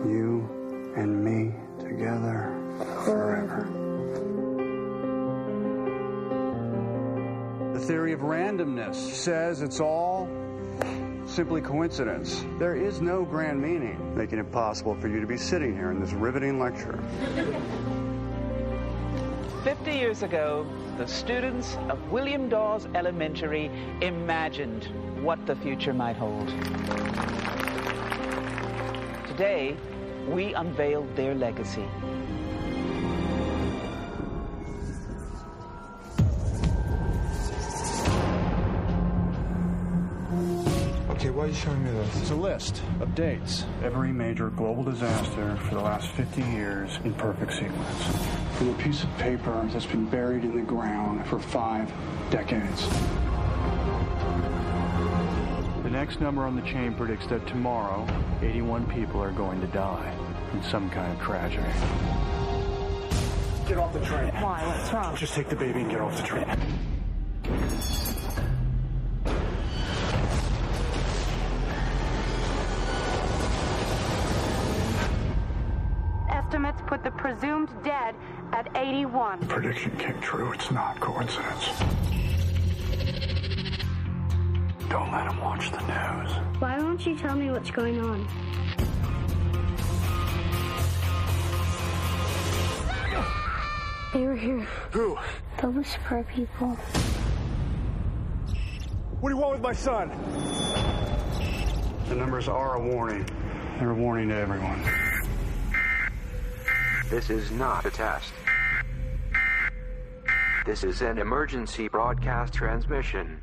You and me together forever. The theory of randomness says it's all simply coincidence. There is no grand meaning, making it possible for you to be sitting here in this riveting lecture. 50 years ago, the students of William Dawes Elementary imagined what the future might hold. Today, we unveiled their legacy. Okay, why are you showing me this? It's a list of dates. Every major global disaster for the last 50 years in perfect sequence. From a piece of paper that's been buried in the ground for 5 decades. The next number on the chain predicts that tomorrow, 81 people are going to die in some kind of tragedy. Get off the train. Why? What's wrong? Just take the baby and get off the train. Estimates put the presumed dead at 81. The prediction came true. It's not coincidence. Don't let him watch the news. Why won't you tell me what's going on? They were here. Who? The Whisperer people. What do you want with my son? The numbers are a warning. They're a warning to everyone. This is not a test. This is an emergency broadcast transmission.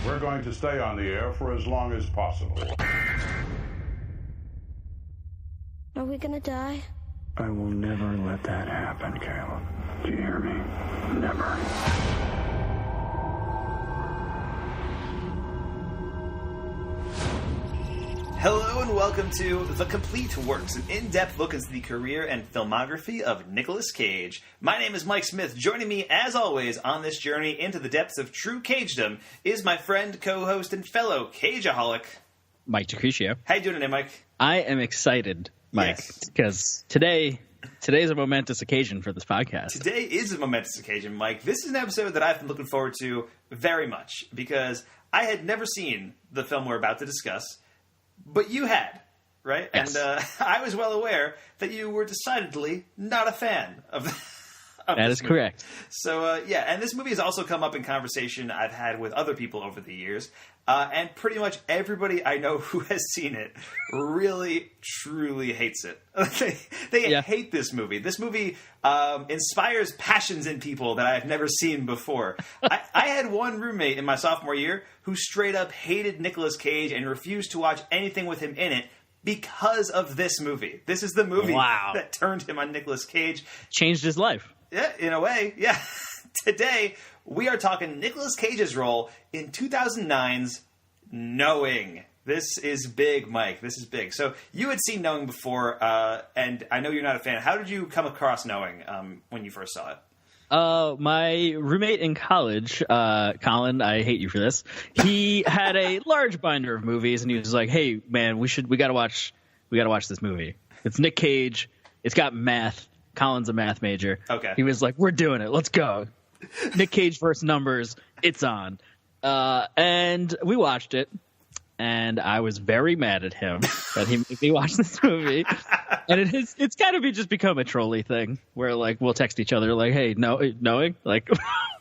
We're going to stay on the air for as long as possible. Are we gonna die? I will never let that happen, Caleb. Do you hear me? Never. Hello and welcome to The Complete Works, an in-depth look into the career and filmography of Nicolas Cage. My name is Mike Smith. Joining me, as always, on this journey into the depths of true Cagedom is my friend, co-host, and fellow Cageaholic, Mike DeCriscio. How you doing today, Mike? I am excited, Mike, because today's a momentous occasion for this podcast. Today is a momentous occasion, Mike. This is an episode that I've been looking forward to very much, because I had never seen the film we're about to discuss. But you had, right? Yes. And I was well aware that you were decidedly not a fan of That is correct. So, and this movie has also come up in conversation I've had with other people over the years. And pretty much everybody I know who has seen it really, truly hates it. They hate this movie. This movie inspires passions in people that I've never seen before. I had one roommate in my sophomore year who straight up hated Nicolas Cage and refused to watch anything with him in it because of this movie. This is the movie that turned him on Nicolas Cage. Changed his life. Yeah, in a way, yeah. Today, we are talking Nicolas Cage's role in 2009's Knowing. This is big, Mike. This is big. So you had seen Knowing before, and I know you're not a fan. How did you come across Knowing when you first saw it? My roommate in college, Colin, I hate you for this. He had a large binder of movies, and he was like, "Hey, man, we gotta watch this movie. It's Nick Cage. It's got math. Colin's a math major." Okay. He was like, "We're doing it. Let's go. Nick Cage versus Numbers. It's on." And we watched it, and I was very mad at him that he made me watch this movie. And it's kind of just become a trolley thing where, like, we'll text each other like, "Hey, Knowing?" Like,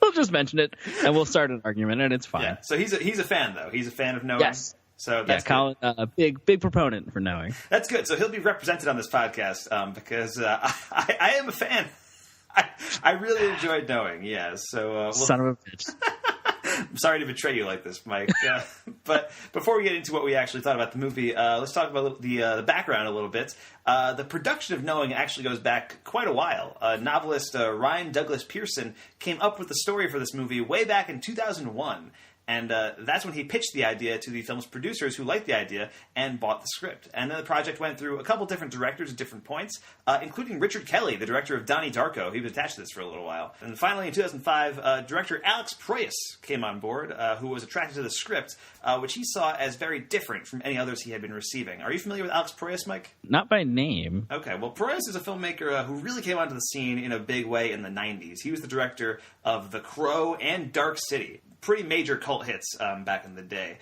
we'll just mention it, and we'll start an argument, and it's fine. Yeah. So he's a fan, though. He's a fan of Knowing. Yes. So that's Colin, a big proponent for Knowing. That's good. So he'll be represented on this podcast because I am a fan. I really enjoyed Knowing. Yeah. So son of a bitch. I'm sorry to betray you like this, Mike. But before we get into what we actually thought about the movie, let's talk about the background a little bit. The production of Knowing actually goes back quite a while. Novelist Ryan Douglas Pearson came up with the story for this movie way back in 2001. And that's when he pitched the idea to the film's producers, who liked the idea and bought the script. And then the project went through a couple different directors at different points, including Richard Kelly, the director of Donnie Darko. He was attached to this for a little while. And finally, in 2005, director Alex Proyas came on board, who was attracted to the script, which he saw as very different from any others he had been receiving. Are you familiar with Alex Proyas, Mike? Not by name. Okay, well, Proyas is a filmmaker who really came onto the scene in a big way in the 90s. He was the director of The Crow and Dark City. Pretty major cult hits back in the day.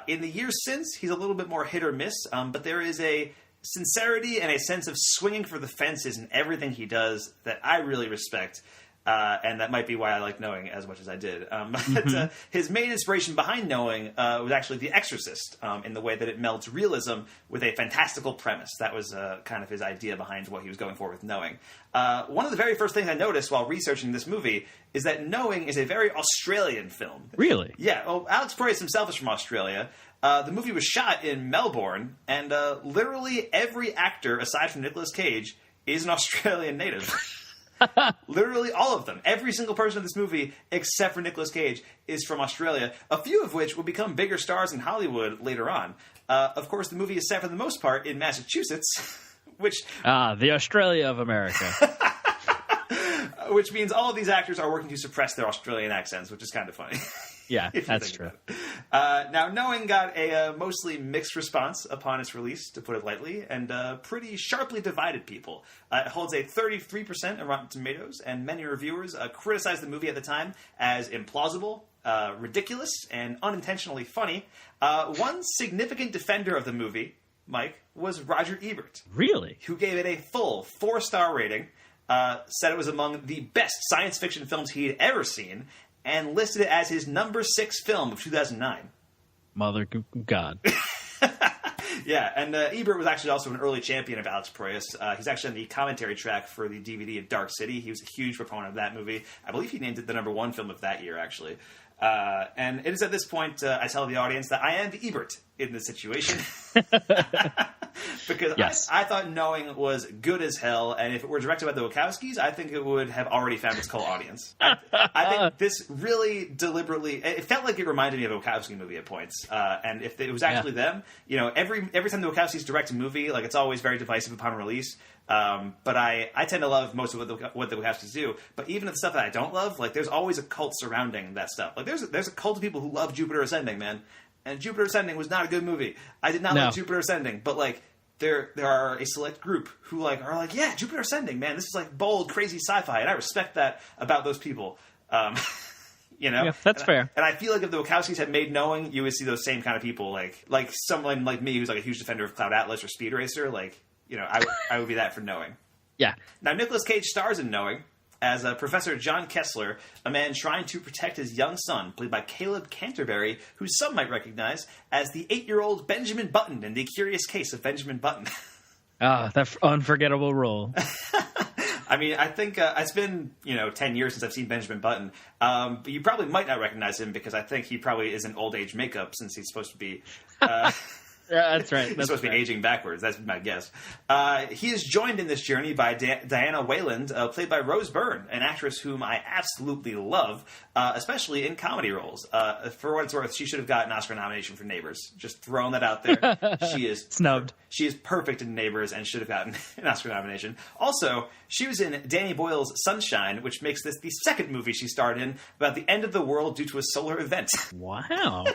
In the years since, he's a little bit more hit or miss, but there is a sincerity and a sense of swinging for the fences in everything he does that I really respect. And that might be why I like Knowing as much as I did. But his main inspiration behind Knowing was actually The Exorcist, in the way that it melds realism with a fantastical premise. That was kind of his idea behind what he was going for with Knowing. One of the very first things I noticed while researching this movie is that Knowing is a very Australian film. Really? Yeah. Well, Alex Proyas himself is from Australia. The movie was shot in Melbourne, and literally every actor, aside from Nicolas Cage, is an Australian native. Literally all of them. Every single person in this movie, except for Nicolas Cage, is from Australia, a few of which will become bigger stars in Hollywood later on. Of course, the movie is set for the most part in Massachusetts, which... the Australia of America. Which means all of these actors are working to suppress their Australian accents, which is kind of funny. Yeah, that's true. Now, Knowing got a mostly mixed response upon its release, to put it lightly, and pretty sharply divided people. It holds a 33% on Rotten Tomatoes, and many reviewers criticized the movie at the time as implausible, ridiculous, and unintentionally funny. One significant defender of the movie, Mike, was Roger Ebert. Really? Who gave it a full 4-star rating, said it was among the best science fiction films he had ever seen, and listed it as his number 6 film of 2009. Mother God. Yeah, and Ebert was actually also an early champion of Alex Proyas. He's actually on the commentary track for the DVD of Dark City. He was a huge proponent of that movie. I believe he named it the number 1 film of that year, actually. And it is at this point, I tell the audience that I am the Ebert in this situation. Because yes. I thought Knowing was good as hell, and if it were directed by the Wachowskis, I think it would have already found its cult audience. I think this really deliberately... It felt like it reminded me of a Wachowski movie at points. And if it was actually them, you know, every time the Wachowskis direct a movie, like, it's always very divisive upon release. But I tend to love most of what the Wachowskis do. But even the stuff that I don't love, like, there's always a cult surrounding that stuff. Like, there's a cult of people who love Jupiter Ascending, man. And Jupiter Ascending was not a good movie. I did not like Jupiter Ascending, but, like, there are a select group who, like, are like, yeah, Jupiter Ascending, man, this is, like, bold, crazy sci-fi, and I respect that about those people. You know? Yeah, that's fair. And I feel like if the Wachowskis had made Knowing, you would see those same kind of people, like someone like me who's, like, a huge defender of Cloud Atlas or Speed Racer, like, you know, I would be that for Knowing. Yeah. Now, Nicolas Cage stars in Knowing as Professor John Kessler, a man trying to protect his young son, played by Caleb Canterbury, who some might recognize as the 8-year-old Benjamin Button in The Curious Case of Benjamin Button. That unforgettable role. I mean, I think it's been, 10 years since I've seen Benjamin Button. But you probably might not recognize him because I think he probably is in old age makeup since he's supposed to be... Yeah, that's right. He's supposed to be aging backwards. That's my guess. He is joined in this journey by Diana Wayland, played by Rose Byrne, an actress whom I absolutely love, especially in comedy roles. For what it's worth, she should have gotten an Oscar nomination for Neighbors. Just throwing that out there. She is snubbed. She is perfect in Neighbors and should have gotten an Oscar nomination. Also, she was in Danny Boyle's Sunshine, which makes this the second movie she starred in about the end of the world due to a solar event. Wow.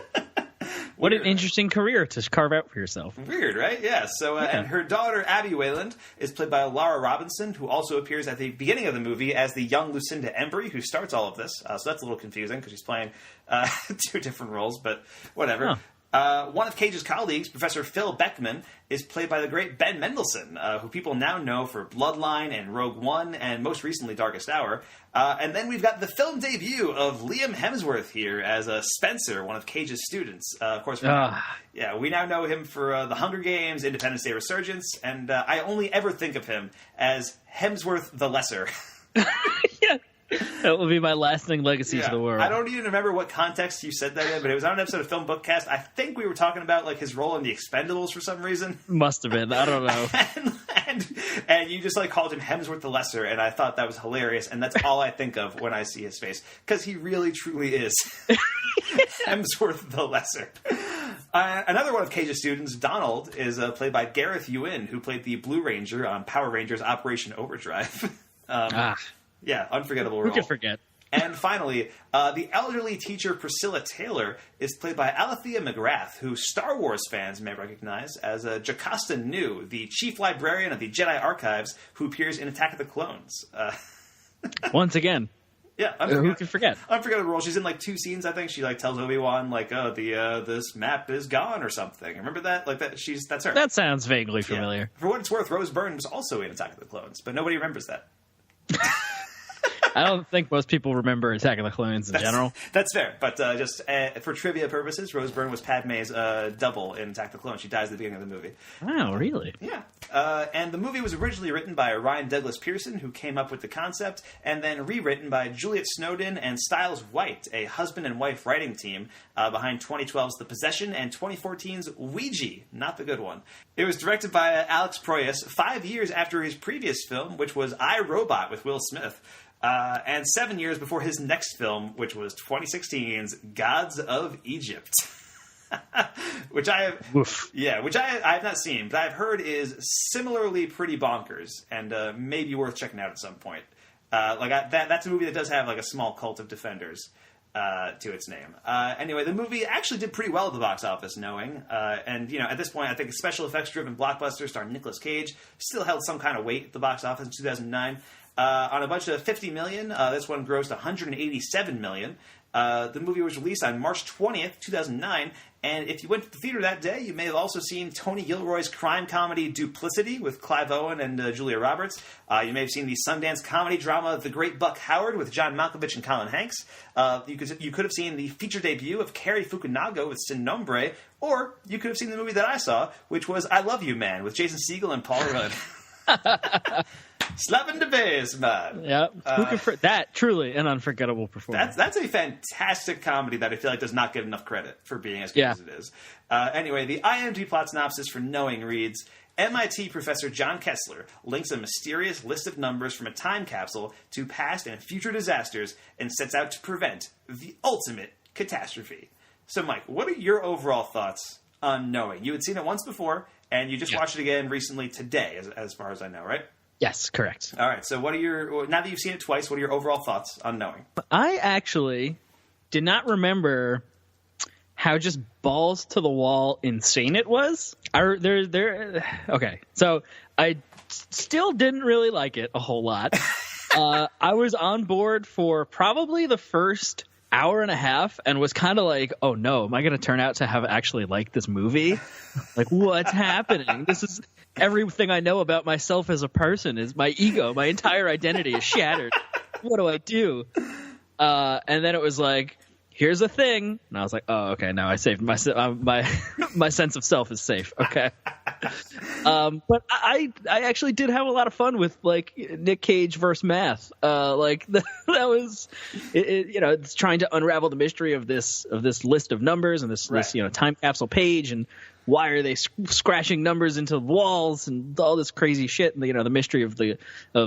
What an interesting career to carve out for yourself. Weird, right? Yeah. So, and her daughter, Abby Wayland, is played by Laura Robinson, who also appears at the beginning of the movie as the young Lucinda Embry, who starts all of this. So that's a little confusing because she's playing 2 different roles, but whatever. Huh. One of Cage's colleagues, Professor Phil Beckman, is played by the great Ben Mendelsohn, who people now know for Bloodline and Rogue One, and most recently Darkest Hour. And then we've got the film debut of Liam Hemsworth here as Spencer, one of Cage's students. Of course, we now know him for The Hunger Games, Independence Day Resurgence, and I only ever think of him as Hemsworth the Lesser. Yeah. That will be my lasting legacy to the world. I don't even remember what context you said that in, but it was on an episode of Film Bookcast. I think we were talking about like his role in The Expendables for some reason. Must have been. I don't know. and you just like called him Hemsworth the Lesser, and I thought that was hilarious, and that's all I think of when I see his face, because he really, truly is. Hemsworth the Lesser. Another one of Cage's students, Donald, is played by Gareth Ewan, who played the Blue Ranger on Power Rangers Operation Overdrive. Yeah, unforgettable role. Who could forget? And finally, the elderly teacher Priscilla Taylor is played by Alethea McGrath, who Star Wars fans may recognize as Jocasta Nu, the chief librarian of the Jedi Archives, who appears in Attack of the Clones. Once again. Yeah, who could forget? Unforgettable role. She's in like 2 scenes, I think. She like tells Obi-Wan like, "Oh, this map is gone" or something. Remember that? Like that. That's her. That sounds vaguely familiar. Yeah. For what it's worth, Rose Byrne was also in Attack of the Clones, but nobody remembers that. I don't think most people remember Attack of the Clones in general. That's fair, but just for trivia purposes, Rose Byrne was Padme's double in Attack of the Clones. She dies at the beginning of the movie. Wow, really? Yeah. And the movie was originally written by Ryan Douglas Pearson, who came up with the concept, and then rewritten by Juliet Snowden and Styles White, a husband and wife writing team behind 2012's The Possession and 2014's Ouija, not the good one. It was directed by Alex Proyas 5 years after his previous film, which was I, Robot with Will Smith. And 7 years before his next film, which was 2016's Gods of Egypt. which I have not seen, but I've heard is similarly pretty bonkers and maybe worth checking out at some point. That's a movie that does have like a small cult of defenders to its name. Anyway, the movie actually did pretty well at the box office, knowing. And, you know, at this point, I think a special effects-driven blockbuster starring Nicolas Cage still held some kind of weight at the box office in 2009. On a budget of $50 million, this one grossed $187 million. The movie was released on March 20th, 2009, and if you went to the theater that day, you may have also seen Tony Gilroy's crime comedy Duplicity with Clive Owen and Julia Roberts. You may have seen the Sundance comedy drama The Great Buck Howard with John Malkovich and Colin Hanks. You could have seen the feature debut of Cary Fukunaga with Sin Nombre, or you could have seen the movie that I saw, which was I Love You Man with Jason Segel and Paul Rudd. Slapping the bass, man. Yep. That truly an unforgettable performance. That's a fantastic comedy that I feel like does not get enough credit for being as good as it is. Anyway, the IMDb plot synopsis for Knowing reads: MIT professor John Kessler links a mysterious list of numbers from a time capsule to past and future disasters and sets out to prevent the ultimate catastrophe. So, Mike, what are your overall thoughts on Knowing? You had seen it once before, and you just watched it again recently today, as far as I know, right? Yes, correct. All right. So now that you've seen it twice, what are your overall thoughts on Knowing? I actually did not remember how just balls to the wall insane it was. Okay. So I still didn't really like it a whole lot. I was on board for probably the first hour and a half and was kind of like, oh no, am I going to turn out to have actually liked this movie? Like, what's happening? This is everything I know about myself as a person is my ego. My entire identity is shattered. What do I do? And then it was like, here's a thing. And I was like, oh, okay, now I saved my sense of self is safe. Okay. But I actually did have a lot of fun with like Nick Cage versus math. That was, it's trying to unravel the mystery of this list of numbers and this time capsule page, and why are they scratching numbers into walls and all this crazy shit, and the mystery of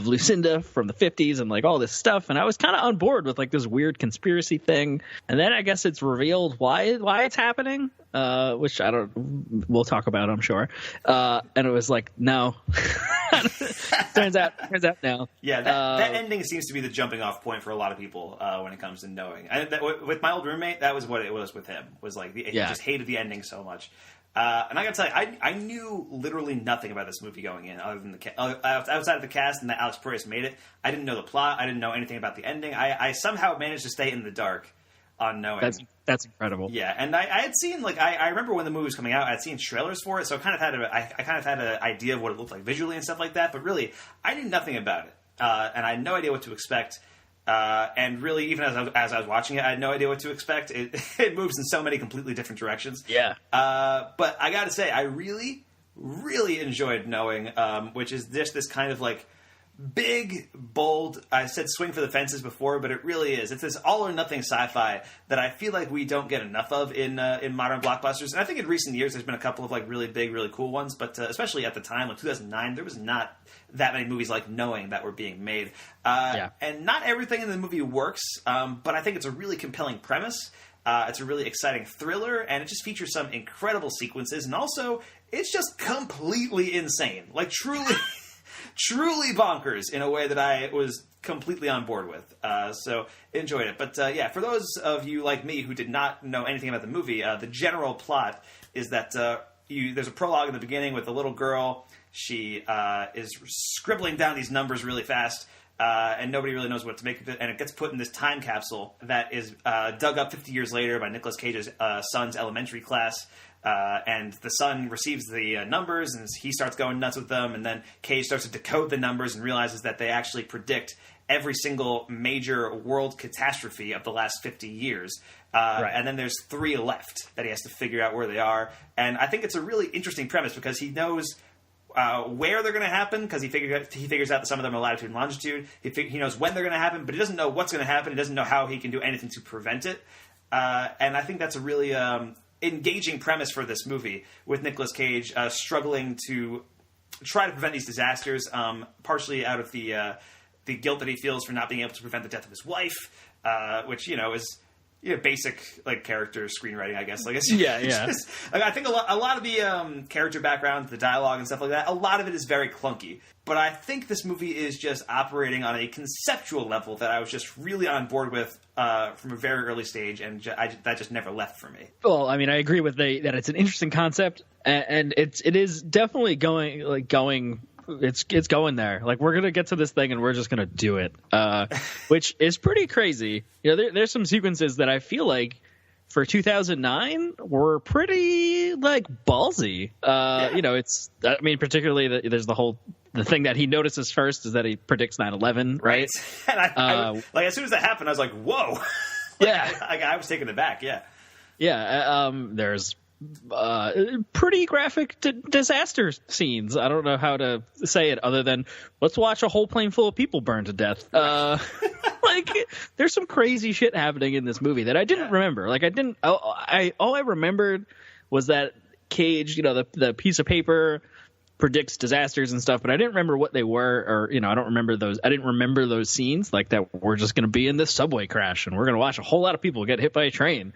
Lucinda from the 50s and like all this stuff. And I was kind of on board with like this weird conspiracy thing, and then I guess it's revealed why it's happening, which we'll talk about, I'm sure. And it was like, no. turns out no. Yeah, that ending seems to be the jumping off point for a lot of people when it comes to Knowing. With my old roommate, that was what it was with him. Was like he just hated the ending so much. And I gotta tell you, I knew literally nothing about this movie going in, other than outside of the cast and that Alex Proyas made it. I didn't know the plot. I didn't know anything about the ending. I somehow managed to stay in the dark on Knowing. That's incredible. Yeah, and I had seen I remember when the movie was coming out, I'd seen trailers for it, so I kind of had an idea of what it looked like visually and stuff like that. But really, I knew nothing about it, and I had no idea what to expect. And really, even as I was watching it, I had no idea what to expect. It moves in so many completely different directions. Yeah. But I gotta say, I really, really enjoyed Knowing, which is just this kind of like big, bold, I said swing for the fences before, but it really is. It's this all or nothing sci-fi that I feel like we don't get enough of in modern blockbusters. And I think in recent years there's been a couple of like really big, really cool ones, but especially at the time, like 2009, there was not that many movies like Knowing that were being made. And not everything in the movie works, but I think it's a really compelling premise. It's a really exciting thriller, and it just features some incredible sequences, and also it's just completely insane. Like, truly, truly bonkers in a way that I was completely on board with. So enjoyed it. But yeah, for those of you like me who did not know anything about the movie, the general plot is that there's a prologue in the beginning with a little girl. She is scribbling down these numbers really fast, and nobody really knows what to make of it. And it gets put in this time capsule that is dug up 50 years later by Nicolas Cage's son's elementary class. And the son receives the numbers, and he starts going nuts with them. And then Cage starts to decode the numbers and realizes that they actually predict every single major world catastrophe of the last 50 years. Right. And then there's 3 left that he has to figure out where they are. And I think it's a really interesting premise because he knows where they're going to happen, because he figures out that some of them are latitude and longitude. He knows when they're going to happen, but he doesn't know what's going to happen. He doesn't know how he can do anything to prevent it. And I think that's a really engaging premise for this movie, with Nicolas Cage struggling to try to prevent these disasters, partially out of the guilt that he feels for not being able to prevent the death of his wife, which, is basic like character screenwriting, I guess. Like, it's just, like, I think a lot of the character background, the dialogue and stuff like that, a lot of it is very clunky. But I think this movie is just operating on a conceptual level that I was just really on board with from a very early stage, and that just never left for me. Well, I mean, I agree with that it's an interesting concept, and it is definitely going. It's going there. Like, we're gonna get to this thing and we're just gonna do it, which is pretty crazy. There's some sequences that I feel like for 2009 were pretty like ballsy. It's, I mean, particularly there's the thing that he notices first is that he predicts 9/11, right? And I like, as soon as that happened, I was like, whoa. I was taken aback. There's pretty graphic disaster scenes. I don't know how to say it other than let's watch a whole plane full of people burn to death. Like, there's some crazy shit happening in this movie that I didn't remember. Like, all I remembered was that Cage, the piece of paper predicts disasters and stuff, but I didn't remember what they were, or I don't remember those. I didn't remember those scenes, like that we're just going to be in this subway crash and we're going to watch a whole lot of people get hit by a train.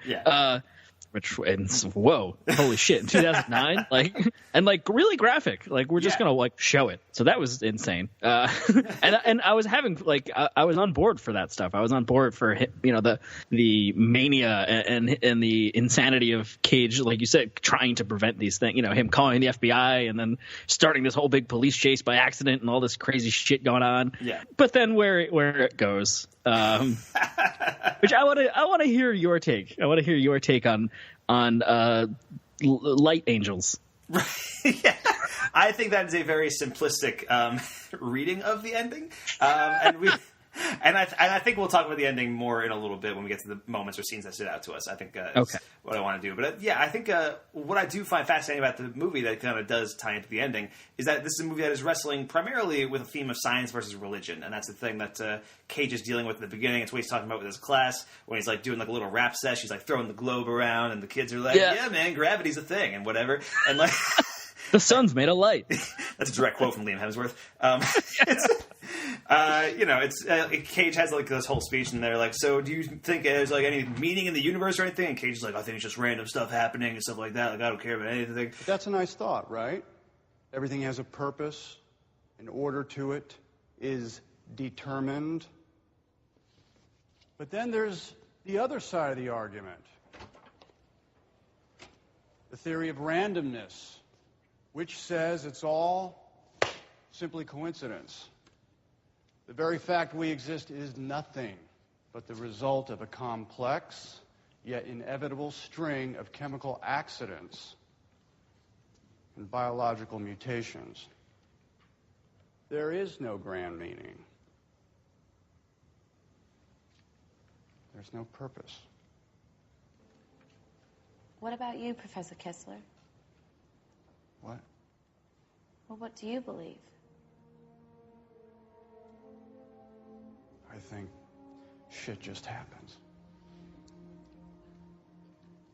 Whoa, holy shit, in 2009, like really graphic, like we're just gonna like show it. So that was insane. And I was having I was on board for that stuff. I was on board for the mania and the insanity of Cage, like you said, trying to prevent these things. Him calling the FBI and then starting this whole big police chase by accident and all this crazy shit going on. Yeah. But then where it goes. Which I want to hear your take. I want to hear your take on light angels. Right. Yeah. I think that is a very simplistic reading of the ending, and I think we'll talk about the ending more in a little bit when we get to the moments or scenes that stood out to us. I think is what I want to do. But I think what I do find fascinating about the movie that kind of does tie into the ending is that this is a movie that is wrestling primarily with a theme of science versus religion, and that's the thing that Cage is dealing with at the beginning. It's what he's talking about with his class when he's like doing like a little rap session. He's like throwing the globe around, and the kids are like, "Yeah, man, gravity's a thing," and whatever, and like. The sun's made of light. That's a direct quote from Liam Hemsworth. Cage has like this whole speech, and they're like, "So, do you think there's like any meaning in the universe or anything?" And Cage is like, "I think it's just random stuff happening and stuff like that. Like, I don't care about anything." But that's a nice thought, right? Everything has a purpose. An order to it is determined. But then there's the other side of the argument. The theory of randomness, which says it's all simply coincidence. The very fact we exist is nothing but the result of a complex, yet inevitable string of chemical accidents and biological mutations. There is no grand meaning. There's no purpose. What about you, Professor Kessler? What? Well, what do you believe? I think shit just happens.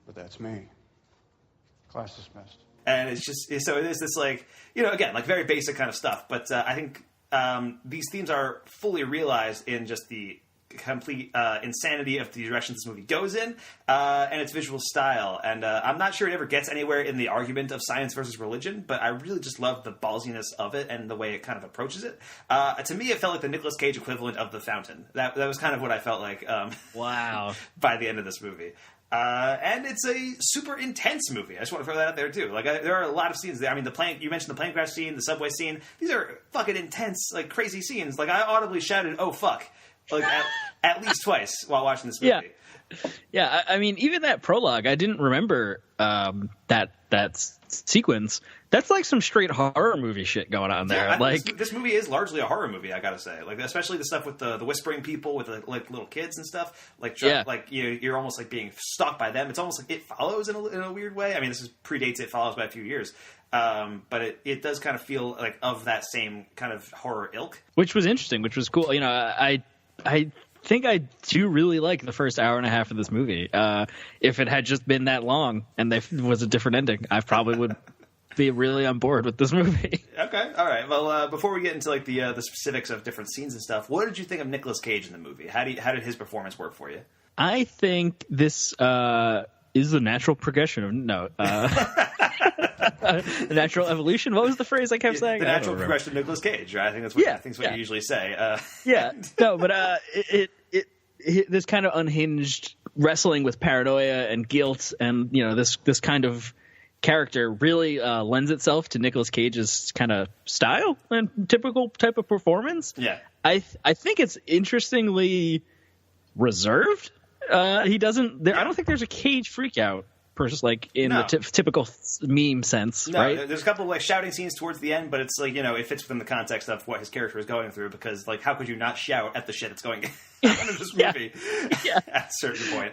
But that's me. Class dismissed. And it's just, so it is this like, again, like very basic kind of stuff. But I think these themes are fully realized in just the complete insanity of the direction this movie goes in, and its visual style. And I'm not sure it ever gets anywhere in the argument of science versus religion, but I really just love the ballsiness of it and the way it kind of approaches it. To me, it felt like the Nicolas Cage equivalent of The Fountain. That was kind of what I felt like. Wow. By the end of this movie. And it's a super intense movie. I just want to throw that out there too. Like, there are a lot of scenes there. I mean, you mentioned the plane crash scene, the subway scene. These are fucking intense, like, crazy scenes. Like, I audibly shouted, "Oh fuck!" like at least twice while watching this movie. Yeah. I mean, even that prologue, I didn't remember that sequence. That's like some straight horror movie shit going on there. Yeah, like this movie is largely a horror movie, I gotta say. Like, especially the stuff with the whispering people with like little kids and stuff. Like, like you're almost like being stalked by them. It's almost like It Follows in a weird way. I mean, this predates It Follows by a few years. But it does kind of feel like of that same kind of horror ilk, which was interesting, which was cool. You know, I think I do really like the first hour and a half of this movie. If it had just been that long and there was a different ending, I probably would be really on board with this movie. Okay, all right. Well, before we get into like the specifics of different scenes and stuff, what did you think of Nicolas Cage in the movie? How did his performance work for you? I think this is the natural progression of the natural evolution. What was the phrase I kept saying? The natural progression of Nicolas Cage, right? I think that's what you usually say. No, but it this kind of unhinged wrestling with paranoia and guilt, and you know this kind of character really lends itself to Nicolas Cage's kind of style and typical type of performance. Yeah, I think it's interestingly reserved. He doesn't. I don't think there's a Cage freakout. Like in the typical meme sense, right? There's a couple of like shouting scenes towards the end, but it's like, you know, it fits within the context of what his character is going through, because like how could you not shout at the shit that's going on in this movie at a certain point?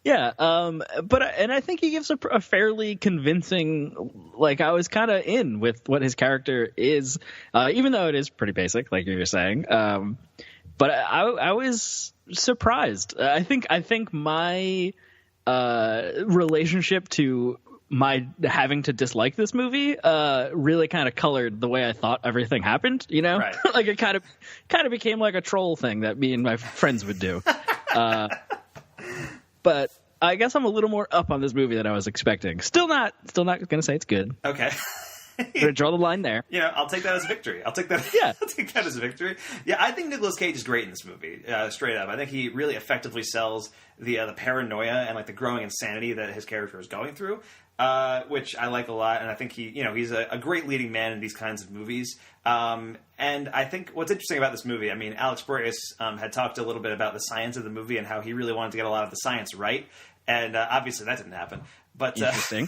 Yeah, but I think he gives a fairly convincing. Like, I was kind of in with what his character is, even though it is pretty basic, like you were saying. But I was surprised. I think my relationship to my having to dislike this movie really kind of colored the way I thought everything happened, you know? Right. Like, it kind of became like a troll thing that me and my friends would do. But I guess I'm a little more up on this movie than I was expecting. Still not gonna say it's good. Okay. Gonna draw the line there. You know, I'll take that as a victory. I'll take that as a victory. Yeah, I think Nicolas Cage is great in this movie. Straight up, I think he really effectively sells the paranoia and like the growing insanity that his character is going through, which I like a lot. And I think he's a great leading man in these kinds of movies. And I think what's interesting about this movie, I mean, Alex Proyas had talked a little bit about the science of the movie and how he really wanted to get a lot of the science right, and obviously that didn't happen. But interesting.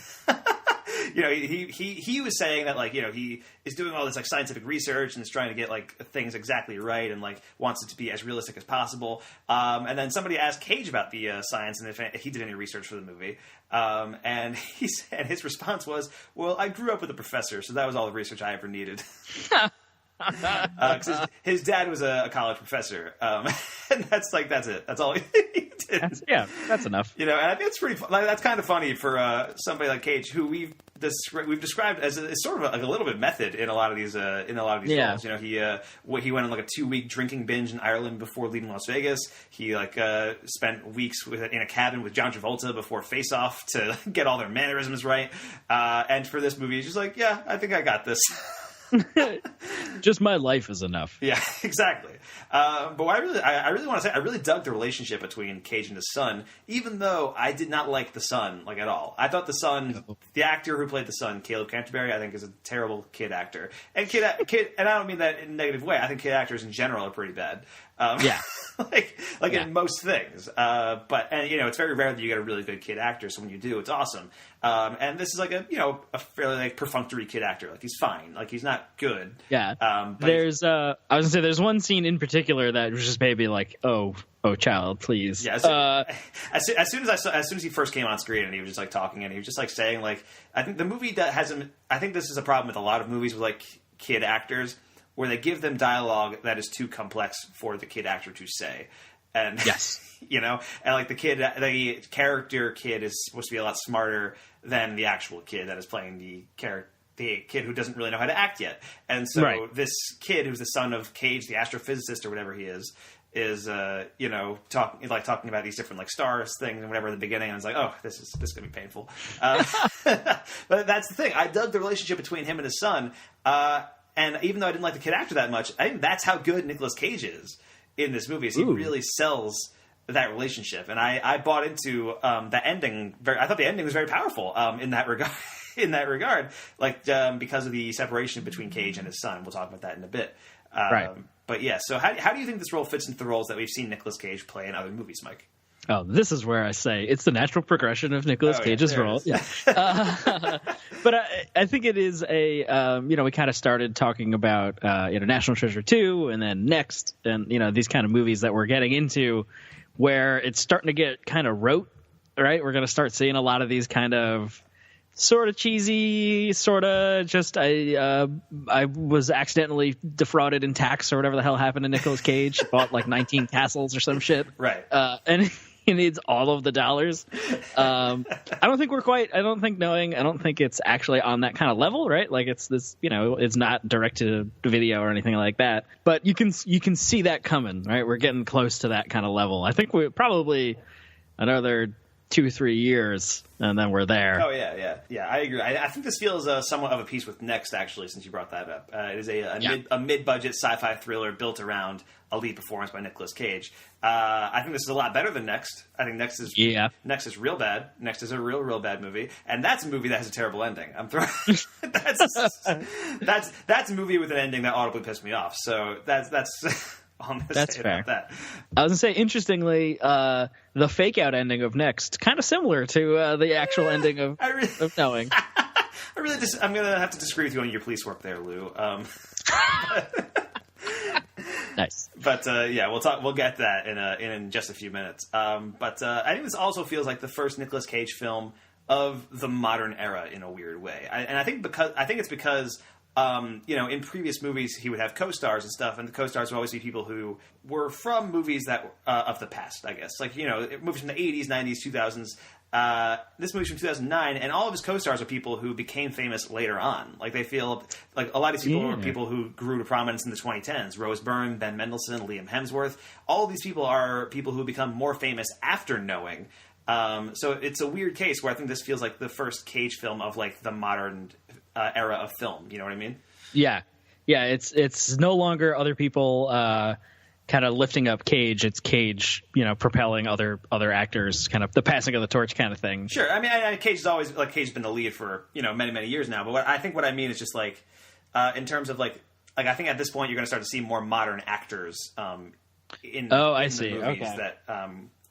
You know, he was saying that, like, you know, he is doing all this like scientific research and is trying to get like things exactly right and like wants it to be as realistic as possible. And then somebody asked Cage about the science and if he did any research for the movie. And his response was, "Well, I grew up with a professor, so that was all the research I ever needed." Because his dad was a college professor, and that's it. That's all he did. That's enough. You know, and I think it's pretty. That's kind of funny for somebody like Cage, who we've described as sort of a little bit method in a lot of these roles. You know, he went on like a 2-week drinking binge in Ireland before leaving Las Vegas. He spent weeks in a cabin with John Travolta before Face Off to get all their mannerisms right. And for this movie, he's just like, yeah, I think I got this. Just my life is enough. Yeah, exactly. But what I really want to say, I really dug the relationship between Cage and his son, even though I did not like the son at all. I thought the son, the actor who played the son, Caleb Canterbury, I think is a terrible kid actor. And kid, and I don't mean that in a negative way. I think kid actors in general are pretty bad. In most things. But you know, it's very rare that you get a really good kid actor. So when you do, it's awesome. And this is like a fairly like perfunctory kid actor. Like, he's fine. Like, he's not good. Yeah. There's I was gonna say there's one scene in particular that was just maybe like, oh child, please. Yeah. As soon as he first came on screen and he was just like talking and he was just like saying like, I think the movie that has him. I think this is a problem with a lot of movies with like kid actors, where they give them dialogue that is too complex for the kid actor to say. And yes, you know, and like the character kid is supposed to be a lot smarter than the actual kid that is playing the kid who doesn't really know how to act yet. And so this kid, who's the son of Cage, the astrophysicist or whatever he is is talking about these different like stars things and whatever at the beginning, and I was like, oh, this is gonna be painful. But that's the thing. I dug the relationship between him and his son, and even though I didn't like the kid actor that much, I think that's how good Nicolas Cage is in this movie. Is he really sells that relationship, and I bought into the ending. I thought the ending was very powerful in that regard. Because of the separation between Cage and his son. We'll talk about that in a bit. Right. But yeah, so how do you think this role fits into the roles that we've seen Nicolas Cage play in other movies, Mike? Oh, this is where I say it's the natural progression of Nicolas Cage's role. Yeah. But I think it is we kind of started talking about, National Treasure 2 and then Next and, these kind of movies that we're getting into where it's starting to get kind of rote, right? We're going to start seeing a lot of these kind of sort of cheesy, sort of just I was accidentally defrauded in tax or whatever the hell happened to Nicolas Cage. He bought like 19 castles or some shit. Right. And he needs all of the dollars. I don't think it's actually on that kind of level, right? Like it's this, it's not direct to video or anything like that. But you can see that coming, right? We're getting close to that kind of level. I think we're probably another 2-3 years, and then we're there. Oh yeah. I agree. I think this feels somewhat of a piece with Next, actually, since you brought that up. It is a mid-budget sci-fi thriller built around a lead performance by Nicolas Cage. I think this is a lot better than Next. I think Next is real bad. Next is a real bad movie, and that's a movie that has a terrible ending. I'm throwing that's a movie with an ending that audibly pissed me off. So that's. That's fair. That. I was gonna say, interestingly, the fake out ending of Next kind of similar to the actual ending of Knowing. I'm gonna have to disagree with you on your police work there, Lou. Nice. But we'll get that in just a few minutes. But I think this also feels like the first Nicolas Cage film of the modern era in a weird way. I think it's because. In previous movies, he would have co-stars and stuff, and the co-stars would always be people who were from movies that of the past, I guess. Like, movies from the 80s, 90s, 2000s. This movie's from 2009, and all of his co-stars are people who became famous later on. Like, they feel like a lot of these people are people who grew to prominence in the 2010s. Rose Byrne, Ben Mendelsohn, Liam Hemsworth. All of these people are people who become more famous after Knowing. So it's a weird case where I think this feels like the first Cage film of, like, the modern era of film. You know what I mean? Yeah. It's no longer other people kind of lifting up Cage. It's Cage, propelling other actors, kind of the passing of the torch kind of thing. Sure. I mean, Cage has always Cage's been the lead for many years now. But what I mean is just like in terms of like I think at this point you're going to start to see more modern actors in the movies that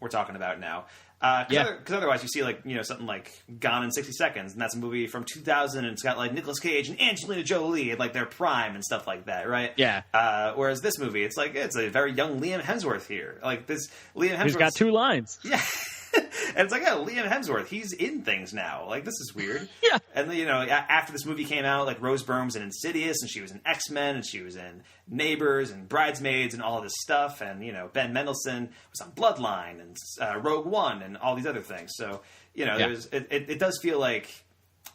we're talking about now. Because otherwise you see something like Gone in 60 Seconds, and that's a movie from 2000, and it's got like Nicolas Cage and Angelina Jolie at like their prime and stuff like that, right? Yeah. Whereas this movie, it's a very young Liam Hemsworth here. Like this Liam Hemsworth, he's got 2 lines. Yeah. And it's like, Liam Hemsworth, he's in things now. Like, this is weird. Yeah. And then, after this movie came out, like, Rose Byrne was in Insidious, and she was in X-Men, and she was in Neighbors, and Bridesmaids, and all of this stuff. And, Ben Mendelsohn was on Bloodline, and Rogue One, and all these other things. So, it does feel like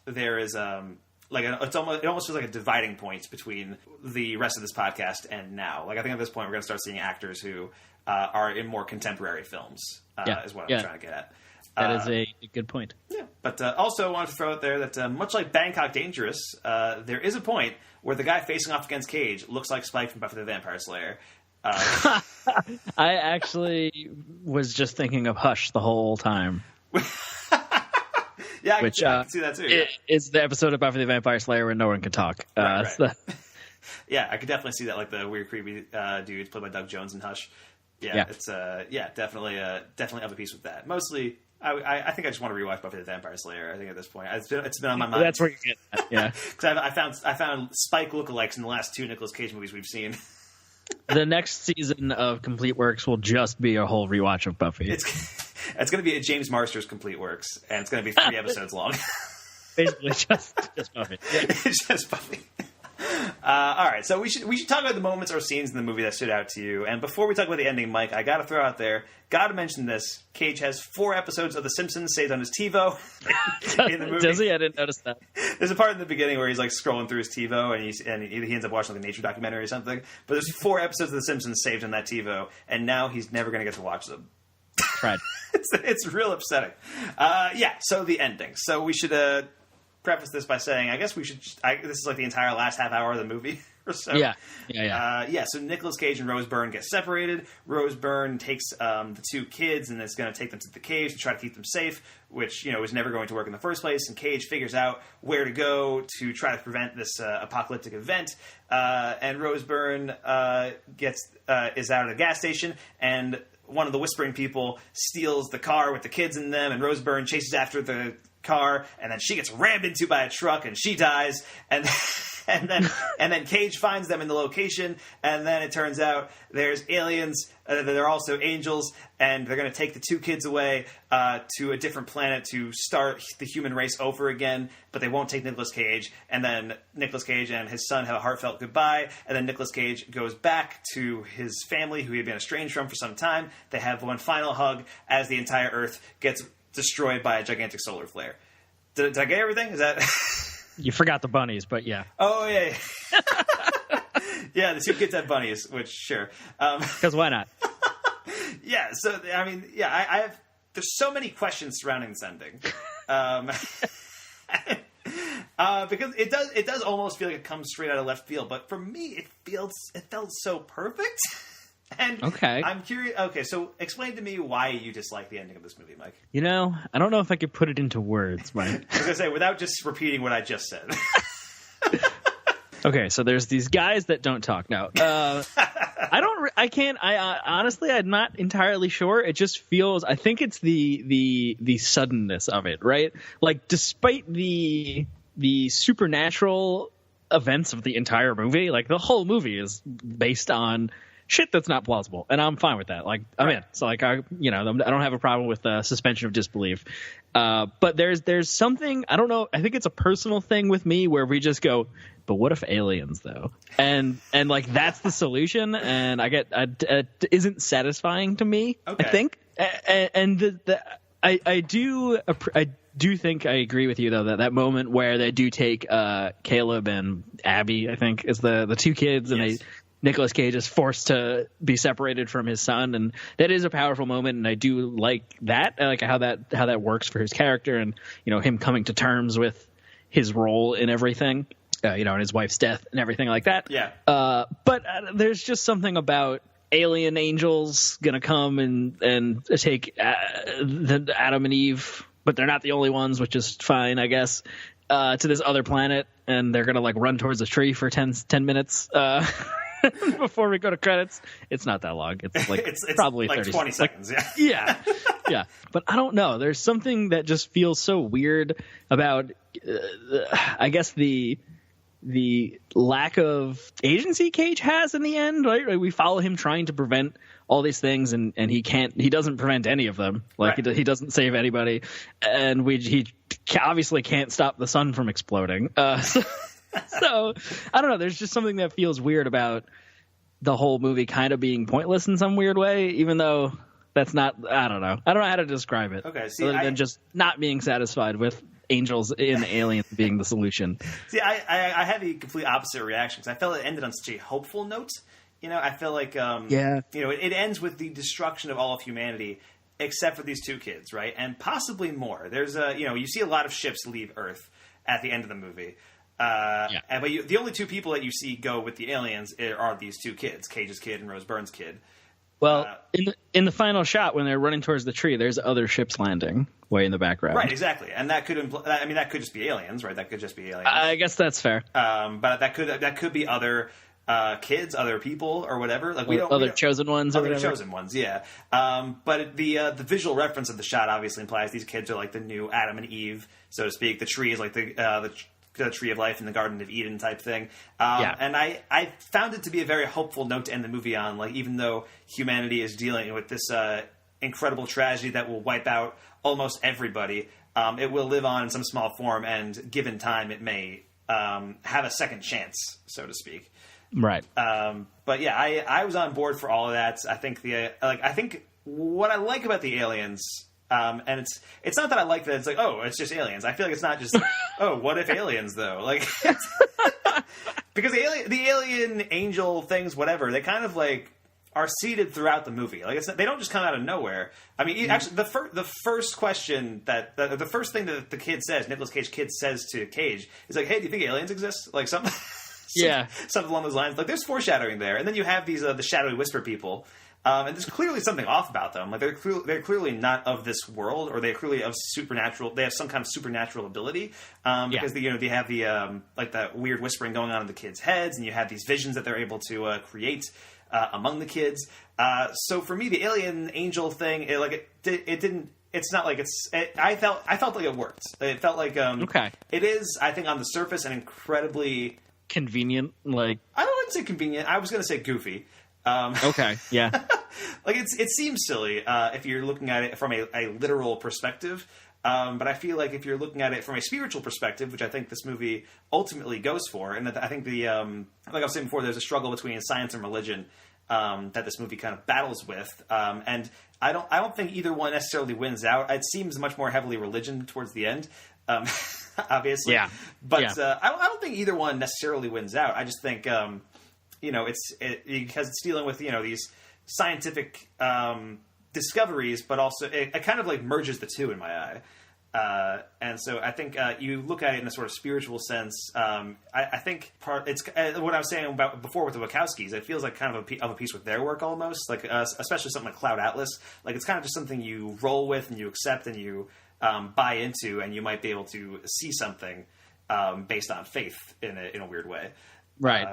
there is, it almost feels like a dividing point between the rest of this podcast and now. Like, I think at this point we're going to start seeing actors who are in more contemporary films, is what I'm trying to get at. That is a good point. Yeah, but also I wanted to throw out there that much like Bangkok Dangerous, there is a point where the guy facing off against Cage looks like Spike from Buffy the Vampire Slayer. I actually was just thinking of Hush the whole time. Yeah, I can see that too. It's the episode of Buffy the Vampire Slayer where no one can talk. Right. Yeah, I could definitely see that, like the weird, creepy dude played by Doug Jones in Hush. It's definitely of a piece with that. Mostly, I think I just want to rewatch Buffy the Vampire Slayer. I think at this point it's been on my mind. That's where you get that. Yeah, because I found Spike lookalikes in the last 2 Nicolas Cage movies we've seen. The next season of Complete Works will just be a whole rewatch of Buffy. It's going to be a James Marsters Complete Works, and it's going to be 3 episodes long. Basically, just Buffy. Yeah. It's just Buffy. All right, so we should talk about the moments or scenes in the movie that stood out to you. And before we talk about the ending, Mike, I got to throw out there, got to mention this. Cage has 4 episodes of The Simpsons saved on his TiVo in the movie. Does he? I didn't notice that. There's a part in the beginning where he's like scrolling through his TiVo and he ends up watching like a nature documentary or something. But there's 4 episodes of The Simpsons saved on that TiVo, and now he's never going to get to watch them. Right. It's real upsetting. So the ending. So we should preface this by saying, I guess we should. This is like the entire last half hour of the movie or so. Yeah. So Nicolas Cage and Rose Byrne get separated. Rose Byrne takes the 2 kids and is going to take them to the cave to try to keep them safe, which was never going to work in the first place. And Cage figures out where to go to try to prevent this apocalyptic event. And Rose Byrne is out at a gas station, and one of the whispering people steals the car with the kids in them, and Rose Byrne chases after the car, and then she gets rammed into by a truck and she dies, and then Cage finds them in the location, and then it turns out there's aliens, they're also angels, and they're going to take the 2 kids away to a different planet to start the human race over again, but they won't take Nicolas Cage, and then Nicolas Cage and his son have a heartfelt goodbye, and then Nicolas Cage goes back to his family who he had been estranged from for some time. They have one final hug as the entire Earth gets destroyed by a gigantic solar flare. Did I get everything? Is that... You forgot the bunnies, but yeah. Oh, yeah. Yeah, the 2 kids have bunnies, which, sure. Because why not? Yeah, so, I mean, I have... There's so many questions surrounding this ending. Because it does almost feel like it comes straight out of left field, but for me, it felt so perfect. And okay. I'm curious... Okay, so explain to me why you dislike the ending of this movie, Mike. I don't know if I could put it into words, Mike. I was going to say, without just repeating what I just said. Okay, so there's these guys that don't talk. No. Honestly, I'm not entirely sure. It just feels... I think it's the suddenness of it, right? Like, despite the supernatural events of the entire movie, like, the whole movie is based on... shit that's not plausible, and I'm fine with that. Like, I'm in. So, like, I don't have a problem with suspension of disbelief. But there's something, I don't know, I think it's a personal thing with me where we just go, but what if aliens, though? And like, that's the solution, and it isn't satisfying to me, okay. I think. And I do think I agree with you, though, that moment where they do take Caleb and Abby, I think, is the 2 kids, and yes. Nicolas Cage is forced to be separated from his son, and that is a powerful moment, and I do like that. I like how that works for his character, and him coming to terms with his role in everything, and his wife's death and everything like that. Yeah. But there's just something about alien angels gonna come and take the Adam and Eve, but they're not the only ones, which is fine, I guess. To this other planet, and they're gonna like run towards a tree for 10 minutes. Before we go to credits. It's not that long. It's like it's probably like 30 20 seconds. Yeah. Yeah. But I don't know. There's something that just feels so weird about, I guess, the lack of agency Cage has in the end, right? We follow him trying to prevent all these things, and he doesn't prevent any of them. Like, right. He doesn't save anybody, and he obviously can't stop the sun from exploding. So I don't know. There's just something that feels weird about the whole movie kind of being pointless in some weird way, even though that's not. I don't know how to describe it. Okay, see, other than just not being satisfied with angels and aliens being the solution. See, I had the complete opposite reaction because I felt it ended on such a hopeful note. I feel like it ends with the destruction of all of humanity except for these 2 kids, right? And possibly more. There's you see a lot of ships leave Earth at the end of the movie. But the only 2 people that you see go with the aliens are these 2 kids, Cage's kid and Rose Byrne's kid. Well, in the final shot when they're running towards the tree, there's other ships landing way in the background. Right, exactly, and that could that could just be aliens, right? That could just be aliens. I guess that's fair. But that could be other kids, other people, or whatever. Like chosen ones, or whatever. Chosen ones, yeah. But the visual reference of the shot obviously implies these kids are like the new Adam and Eve, so to speak. The tree is like the tree of life in the Garden of Eden type thing. And I found it to be a very hopeful note to end the movie on. Like, even though humanity is dealing with this incredible tragedy that will wipe out almost everybody, it will live on in some small form, and given time, it may have a second chance, so to speak. Right. But yeah, I was on board for all of that. I think I think what I like about the aliens, and it's not that I like that it's like, oh, it's just aliens. I feel like it's not just oh, what if aliens though? Like because the alien angel things, whatever, they kind of like are seeded throughout the movie. Like they don't just come out of nowhere. I mean, actually, the first question the first thing that the kid says, Nicolas Cage kid says to Cage, is like, "Hey, do you think aliens exist?" Like something. Something along those lines. Like there's foreshadowing there, and then you have these the shadowy whisper people, and there's clearly something off about them. Like they're clearly not of this world, or they're clearly of supernatural. They have some kind of supernatural ability because they have the like that weird whispering going on in the kids' heads, and you have these visions that they're able to create among the kids. So for me, the alien angel thing, it didn't. It's not like I felt like it worked. It felt like it is. I think on the surface an incredibly convenient, like I wouldn't say convenient. I was going to say goofy. Okay, yeah. Like it seems silly if you're looking at it from a literal perspective, but I feel like if you're looking at it from a spiritual perspective, which I think this movie ultimately goes for, and I think the like I was saying before, there's a struggle between science and religion that this movie kind of battles with, and I don't think either one necessarily wins out. It seems much more heavily religion towards the end. Obviously, but I don't think either one necessarily wins out. I just think because it's dealing with these scientific discoveries, but also it kind of like merges the two in my eye. And so I think you look at it in a sort of spiritual sense. I think it's what I was saying about before with the Wachowskis. It feels like kind of a piece with their work almost, like especially something like Cloud Atlas. Like it's kind of just something you roll with and you accept and you buy into, and you might be able to see something based on faith in a weird way, right?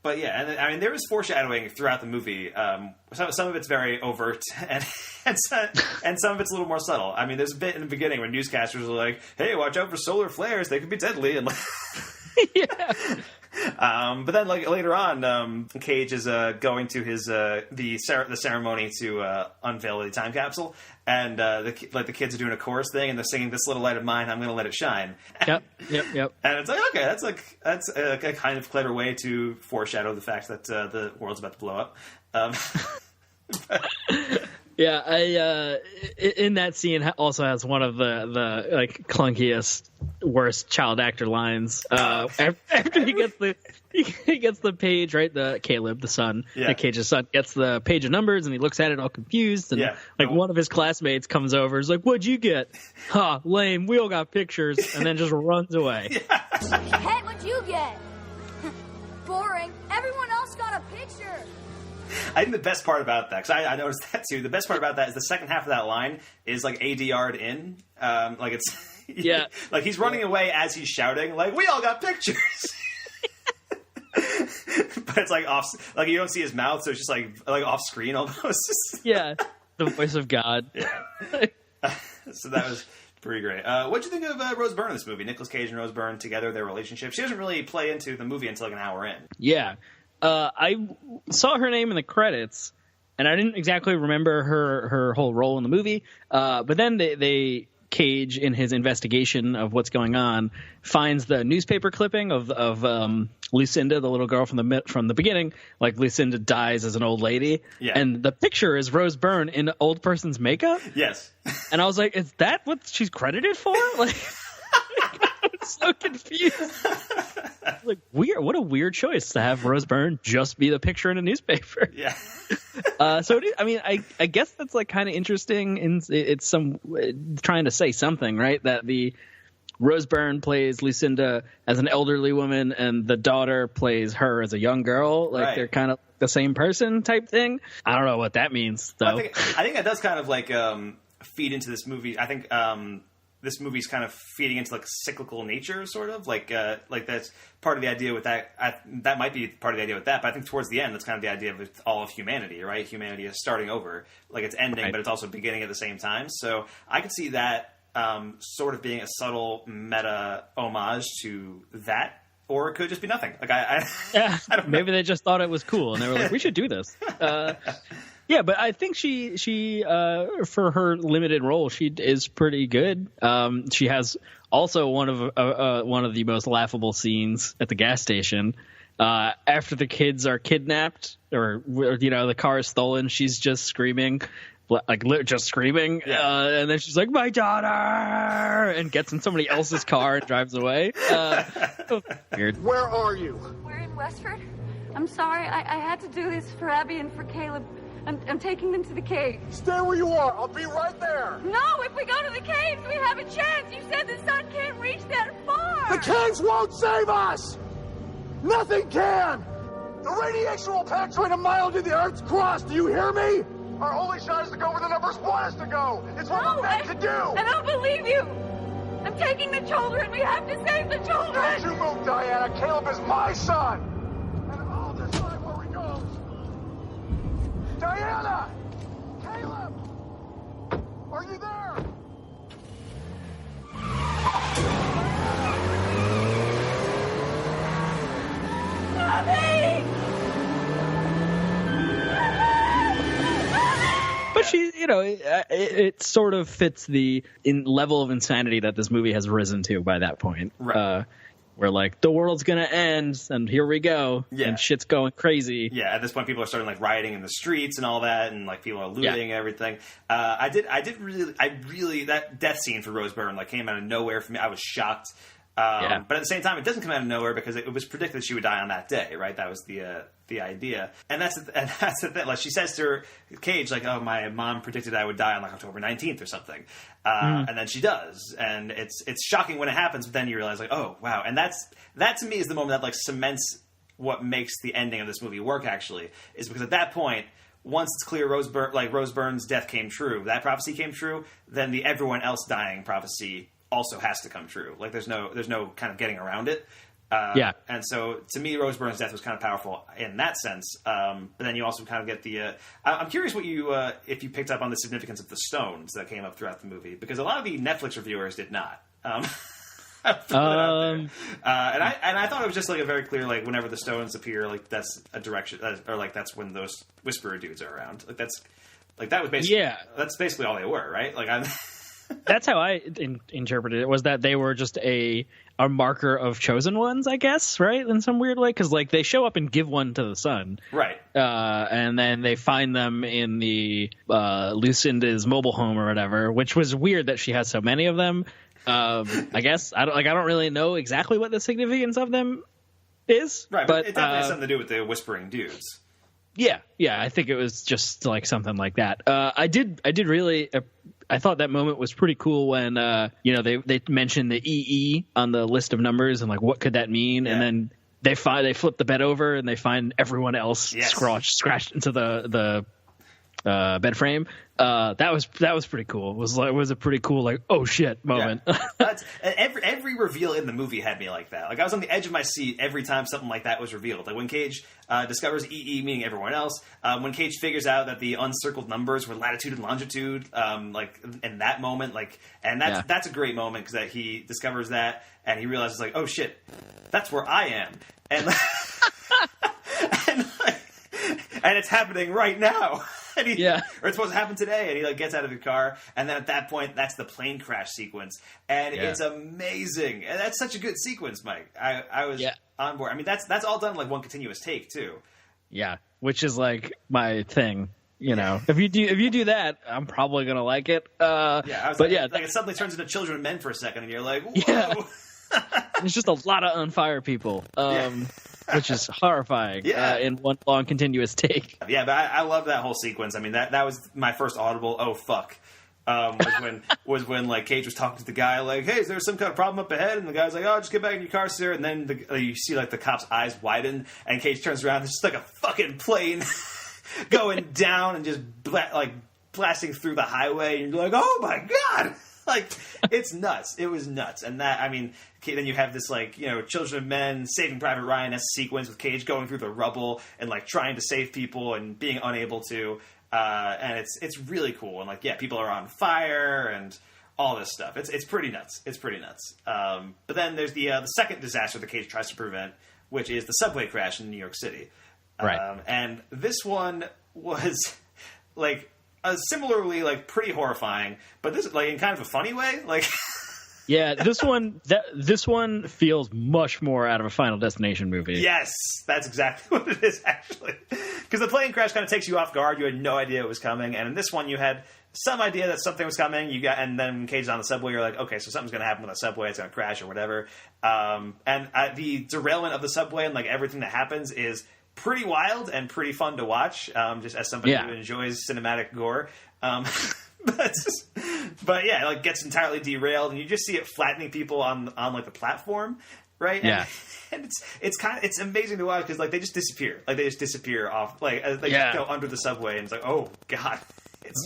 But yeah, and I mean there is foreshadowing throughout the movie. Some of it's very overt, and some of it's a little more subtle. I mean, there's a bit in the beginning when newscasters are like, "Hey, watch out for solar flares; they could be deadly." And but then like later on, Cage is going to his the ceremony to unveil the time capsule, and the kids are doing a chorus thing, and they're singing "This Little Light of Mine, I'm Gonna Let It Shine." Yep. And it's like, okay, that's a kind of clever way to foreshadow the fact that the world's about to blow up. Yeah, in that scene also has one of the like clunkiest, worst child actor lines. After he gets the page, right? The Caleb, the son, the Cage's son, gets the page of numbers, and he looks at it all confused. And one of his classmates comes over, is like, "What'd you get?" "Huh, lame. We all got pictures," and then just runs away. Hey, what'd you get? Boring. Everyone else got a picture. I think the best part about that, because I noticed that too, the best part about that is the second half of that line is like ADR'd in. Like it's... like he's running away as he's shouting, like, "We all got pictures!" But it's like off... Like you don't see his mouth, so it's just like off screen almost. Yeah, the voice of God. So that was... pretty great. What'd you think of Rose Byrne in this movie? Nicolas Cage and Rose Byrne together, their relationship. She doesn't really play into the movie until like an hour in. Yeah. I saw her name in the credits, and I didn't exactly remember her whole role in the movie. But then they Cage, in his investigation of what's going on, finds the newspaper clipping of Lucinda, the little girl from the beginning. Like Lucinda dies as an old lady, and the picture is Rose Byrne in old person's makeup. Yes, and I was like, "Is that what she's credited for?" Like, I was so confused. Like, weird. What a weird choice to have Rose Byrne just be the picture in a newspaper. Yeah. So it is, I mean, I guess that's like kind of interesting. And it's some trying to say something, right? That the Rose Byrne plays Lucinda as an elderly woman, and the daughter plays her as a young girl. Like they're kind of the same person type thing. I don't know what that means though. Well, I think that does kind of like feed into this movie. I think this movie's kind of feeding into like cyclical nature, sort of like that's part of the idea with that. That might be part of the idea with that, but I think towards the end, that's kind of the idea of all of humanity, right? Humanity is starting over, like it's ending, but it's also beginning at the same time. So I could see that sort of being a subtle meta homage to that, or it could just be nothing. Like I don't know. Maybe they just thought it was cool, and they were like, "We should do this." Yeah, but I think she for her limited role, she is pretty good. She has also one of the most laughable scenes at the gas station. After the kids are kidnapped or the car is stolen, she's just screaming. Just screaming, and then she's like, "My daughter!" and gets in somebody else's car and drives away. Weird. Where are you? We're in Westford. I'm sorry. I had to do this for Abby and for Caleb. I'm taking them to the cave. Stay where you are. I'll be right there. No, if we go to the caves, we have a chance. You said the sun can't reach that far. The caves won't save us. Nothing can. The radiation will penetrate a mile into the Earth's crust. Do you hear me? Our only shot is to go where the numbers want us to go. It's what we're meant to do. I don't believe you. I'm taking the children. We have to save the children. Don't you move, Diana. Caleb is my son. And all this time where we go. Diana! Caleb! Are you there? Abby! But she, it sort of fits the level of insanity that this movie has risen to by that point. Right. Where like the world's gonna end, and here we go, and shit's going crazy. Yeah, at this point, people are starting like rioting in the streets and all that, and like people are looting everything. I really that death scene for Rose Byrne like came out of nowhere for me. I was shocked. But at the same time, it doesn't come out of nowhere because it was predicted that she would die on that day, right? That was the idea, and that's the thing. Like she says to her, Cage, like, "Oh, my mom predicted I would die on like October 19th or something," and then she does, and it's shocking when it happens. But then you realize, like, oh wow, and that to me is the moment that like cements what makes the ending of this movie work. Actually, is because at that point, once it's clear Rose Byrne's death came true, that prophecy came true, then the everyone else dying prophecy also has to come true. Like there's no kind of getting around it. And so to me, Rose Byrne's death was kind of powerful in that sense. But then you also kind of get the. I'm curious what you if you picked up on the significance of the stones that came up throughout the movie, because a lot of the Netflix reviewers did not. And I thought it was just like a very clear, like whenever the stones appear, like that's a direction, or like that's when those whisperer dudes are around. Like that was basically that's basically all they were, right? Like That's how I interpreted it, was that they were just a marker of chosen ones, I guess, right? In some weird way, because like they show up and give one to the sun, right? And then they find them in the Lucinda's mobile home or whatever, which was weird that she has so many of them. I guess I don't really know exactly what the significance of them is, right? But it definitely has something to do with the whispering dudes. Yeah, I think it was just like something like that. I did really. I thought that moment was pretty cool when they mentioned the EE on the list of numbers and like what could that mean, and then they flip the bed over and they find everyone else scratched into the bed frame. That was pretty cool. It was a pretty cool like oh shit moment. Yeah. Every reveal in the movie had me like that. Like I was on the edge of my seat every time something like that was revealed. Like when Cage discovers EE meaning everyone else. When Cage figures out that the uncircled numbers were latitude and longitude. Like in that moment, like, and that's a great moment because that he discovers that and he realizes like oh shit, that's where I am, and and it's happening right now. Or it's supposed to happen today, and he like gets out of the car, and then at that point, that's the plane crash sequence, and it's amazing, and that's such a good sequence, Mike. I was on board. I mean, that's all done like one continuous take too. Yeah, which is like my thing. You know, if you do that, I'm probably gonna like it. Like it suddenly turns into Children of Men for a second, and you're like, whoa. Yeah. There's just a lot of on fire people. Which is horrifying in one long continuous take. Yeah, but I love that whole sequence. I mean, that was my first audible, oh, fuck, was when like, Cage was talking to the guy, like, hey, is there some kind of problem up ahead? And the guy's like, oh, just get back in your car, sir. And then you see, like, the cop's eyes widen, and Cage turns around, and it's just like a fucking plane going down and just, blasting through the highway, and you're like, oh, my God! Like, it's nuts. It was nuts. And that, I mean, then you have this, like, Children of Men, Saving Private Ryan-esque sequence with Cage going through the rubble and, like, trying to save people and being unable to. And it's really cool. And, like, people are on fire and all this stuff. It's pretty nuts. It's pretty nuts. But then there's the second disaster that Cage tries to prevent, which is the subway crash in New York City. Right. And this one was... like similarly like pretty horrifying, but this like in kind of a funny way. Like, yeah, this one feels much more out of a Final Destination movie. Yes, that's exactly what it is actually, because the plane crash kind of takes you off guard. You had no idea it was coming, and in this one you had some idea that something was coming. And then when Cage is on the subway, you're like, okay, so something's going to happen with the subway. It's going to crash or whatever. The derailment of the subway and like everything that happens is pretty wild and pretty fun to watch. Just as somebody who enjoys cinematic gore. But yeah, it like gets entirely derailed, and you just see it flattening people on like the platform, right? Yeah. And it's amazing to watch because like they just disappear. Like they just disappear off. Like they just go under the subway, and it's like, oh god.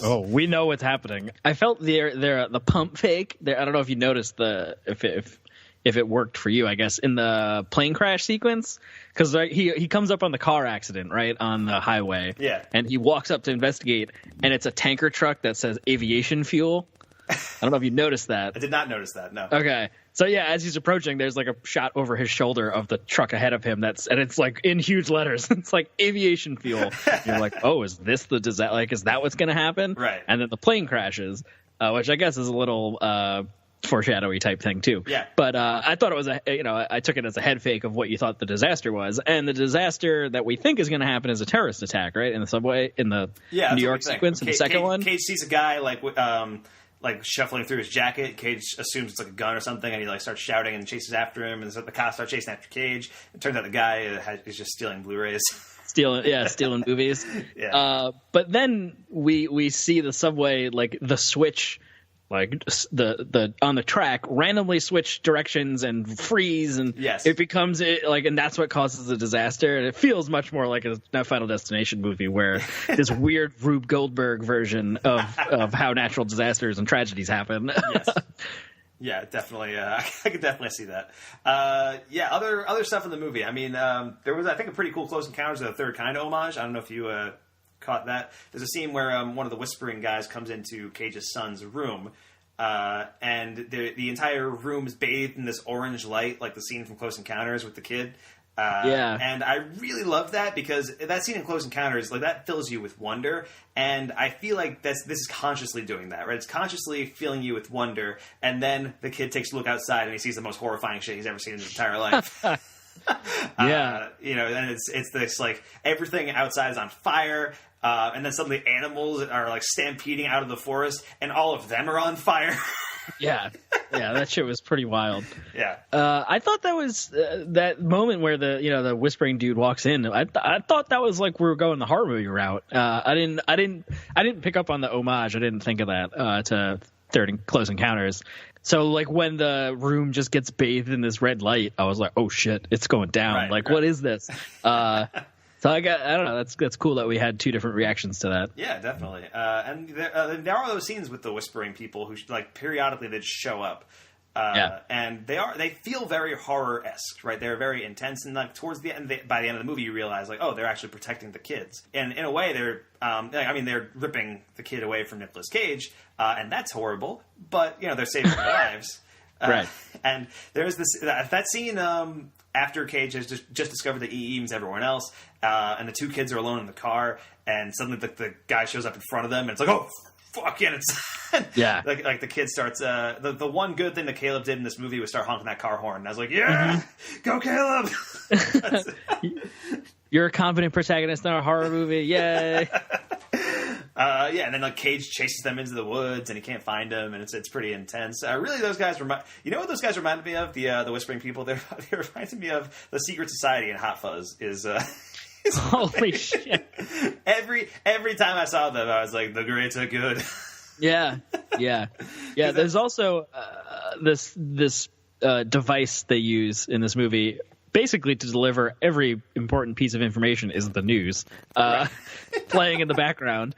We know what's happening. I felt the pump fake. I don't know if you noticed if it worked for you. I guess in the plane crash sequence, because he comes up on the car accident right on the highway. Yeah, and he walks up to investigate, and it's a tanker truck that says aviation fuel. I don't know if you noticed that. I did not notice that. No. Okay. So yeah, as he's approaching, there's like a shot over his shoulder of the truck ahead of him. And it's like in huge letters. It's like aviation fuel. And you're like, oh, is this the disaster? Like, is that what's going to happen? Right. And then the plane crashes, which I guess is a little foreshadowy type thing too. Yeah. But I thought it was I took it as a head fake of what you thought the disaster was, and the disaster that we think is going to happen is a terrorist attack, right? In the subway, in the New York sequence, in the second one. Cage sees a guy like shuffling through his jacket. Cage assumes it's like a gun or something, and he like starts shouting and chases after him. And so the cops start chasing after Cage. It turns out the guy is just stealing Blu-rays, stealing movies. Yeah. But then we see the subway, like the switch, like the on the track randomly switch directions and freeze, and it becomes and that's what causes the disaster. And it feels much more like a Final Destination movie where this weird Rube Goldberg version of how natural disasters and tragedies happen. Yes. Yeah, definitely. I could definitely see that. Other stuff in the movie. I mean, there was, I think, a pretty cool Close Encounters of the Third Kind homage. I don't know if you caught that. There's a scene where one of the whispering guys comes into Cage's son's room, and the entire room is bathed in this orange light, like the scene from Close Encounters with the kid. And I really love that because that scene in Close Encounters, like that fills you with wonder, and I feel like this is consciously doing that, right? It's consciously filling you with wonder, and then the kid takes a look outside and he sees the most horrifying shit he's ever seen in his entire life. And it's this like everything outside is on fire, and then suddenly animals are like stampeding out of the forest, and all of them are on fire. Yeah, that shit was pretty wild. Yeah, I thought that was that moment where the whispering dude walks in. I thought that was like we were going the horror movie route. I didn't pick up on the homage. I didn't think of that to Close Encounters. So like when the room just gets bathed in this red light, I was like, oh shit, it's going down. What is this? So I don't know. That's cool that we had two different reactions to that. Yeah, definitely. And there are those scenes with the whispering people who like periodically they just show up. And they feel very horror-esque, right? They're very intense, and like towards the end, by the end of the movie, you realize like, oh, they're actually protecting the kids. And in a way, they're they're ripping the kid away from Nicolas Cage, and that's horrible. But they're saving their lives. Right. And there's that scene after Cage has just discovered that he eats everyone else, and the two kids are alone in the car, and suddenly the guy shows up in front of them, and it's like, oh, fuck, and it's like the kid starts. The one good thing that Caleb did in this movie was start honking that car horn, and I was like, yeah, go Caleb. You're a competent protagonist in a horror movie, yay. And then like Cage chases them into the woods and he can't find them, and it's pretty intense. Really, those guys what those guys reminded me of? The whispering people. They reminded me of the Secret Society in Hot Fuzz. Holy shit! Every time I saw them, I was like, the greater good. Yeah. There's also this device they use in this movie. Basically, to deliver every important piece of information is the news playing in the background,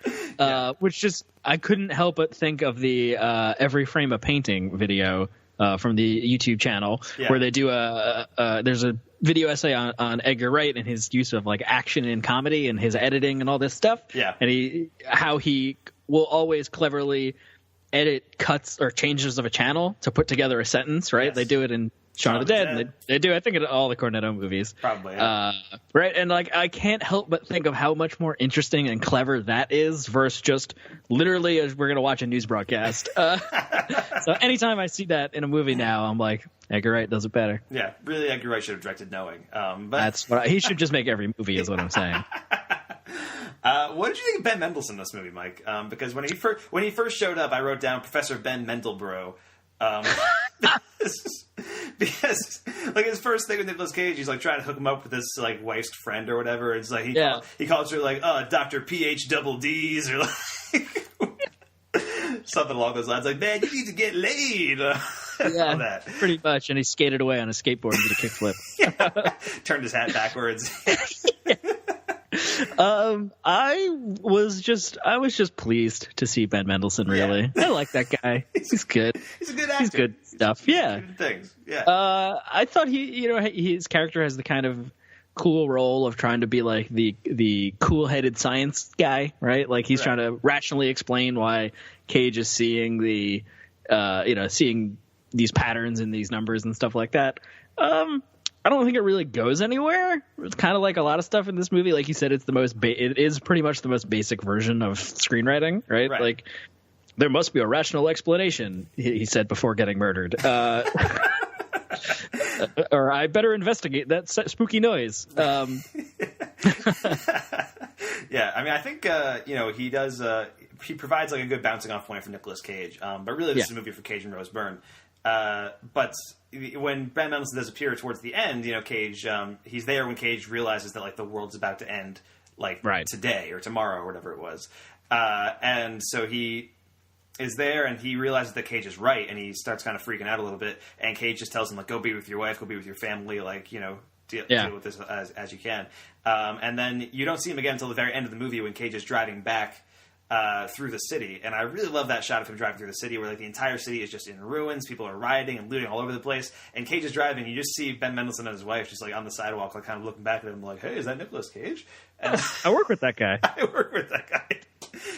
which just I couldn't help but think of the Every Frame a Painting video from the YouTube channel where they do there's a video essay on Edgar Wright and his use of like action in comedy and his editing and all this stuff. Yeah, and how he will always cleverly edit cuts or changes of a channel to put together a sentence. Right, they do it in Shaun of the Dead. They do, I think, in all the Cornetto movies. Probably. Yeah. Right, and like I can't help but think of how much more interesting and clever that is versus just literally as we're going to watch a news broadcast. So anytime I see that in a movie now, I'm like, Edgar Wright does it better. Yeah, really, Edgar Wright should have directed Knowing. But That's what he should just make every movie, is what I'm saying. What did you think of Ben Mendelsohn in this movie, Mike? Because when he first showed up, I wrote down Professor Ben Mendelbro. Because like his first thing with Nicolas Cage, he's like trying to hook him up with his like wife's friend or whatever. It's like he calls her like Dr. PH double D's or like something along those lines. Like, man, you need to get laid. Yeah, that. Pretty much. And he skated away on a skateboard and did a kickflip. Turned his hat backwards. I was just pleased to see Ben Mendelsohn. Really, I like that guy. He's good. He's a good actor. He's good stuff. Yeah. Good things. Yeah. I thought his character has the kind of cool role of trying to be like the cool-headed science guy, right? Like he's trying to rationally explain why Cage is seeing seeing these patterns in these numbers and stuff like that. I don't think it really goes anywhere. It's kind of like a lot of stuff in this movie. Like you said, it's it is pretty much the most basic version of screenwriting, right? Like there must be a rational explanation, he said before getting murdered. Or I better investigate that spooky noise. Yeah, I mean, I think he does. He provides like a good bouncing off point for Nicolas Cage. But really, this is a movie for Cage and Rose Byrne. But when Ben Mendelsohn does appear towards the end, Cage, he's there when Cage realizes that like the world's about to end, like today or tomorrow or whatever it was, and so he is there and he realizes that Cage is right and he starts kind of freaking out a little bit. And Cage just tells him like, "Go be with your wife, go be with your family, like deal with this as you can." And then you don't see him again until the very end of the movie when Cage is driving back through the city, and I really love that shot of him driving through the city where like the entire city is just in ruins, people are rioting and looting all over the place, and Cage is driving, and you just see Ben Mendelsohn and his wife just like on the sidewalk, like kind of looking back at him like, "Hey, is that Nicolas Cage?" And I work with that guy.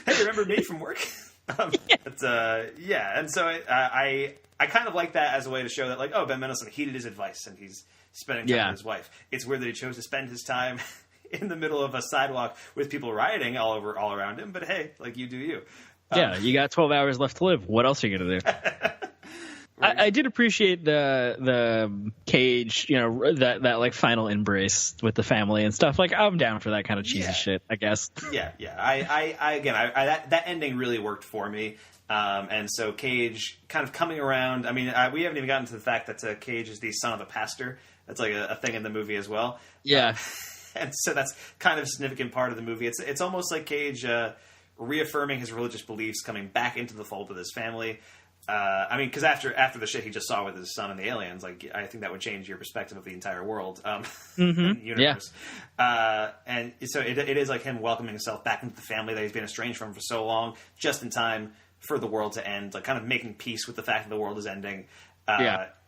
Hey, remember me from work? And so I kind of like that as a way to show that like, oh, Ben Mendelsohn heeded his advice and he's spending time with his wife. It's weird that he chose to spend his time in the middle of a sidewalk with people rioting all around him, but hey, like you do you. Yeah, you got 12 hours left to live. What else are you gonna do? I did appreciate the Cage, that like final embrace with the family and stuff. Like I'm down for that kind of cheesy shit, I guess. Yeah. That ending really worked for me. And so Cage kind of coming around. I mean, we haven't even gotten to the fact that Cage is the son of a pastor. That's like a thing in the movie as well. Yeah. And so that's kind of a significant part of the movie. It's almost like Cage reaffirming his religious beliefs, coming back into the fold with his family. I mean, because after the shit he just saw with his son and the aliens, like I think that would change your perspective of the entire world, universe. Yeah. And so it is like him welcoming himself back into the family that he's been estranged from for so long, just in time for the world to end, like kind of making peace with the fact that the world is ending.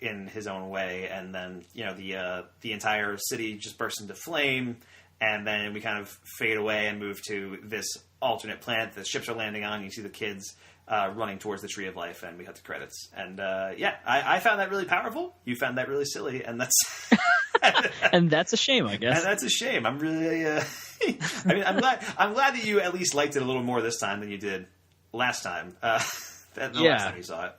In his own way, and then the entire city just bursts into flame, and then we kind of fade away and move to this alternate planet the ships are landing on. You see the kids running towards the Tree of Life, and we have the credits. And I found that really powerful. You found that really silly, and that's and that's a shame, I guess. And that's a shame. I'm really. I mean, I'm glad that you at least liked it a little more this time than you did last time. Last time you saw it.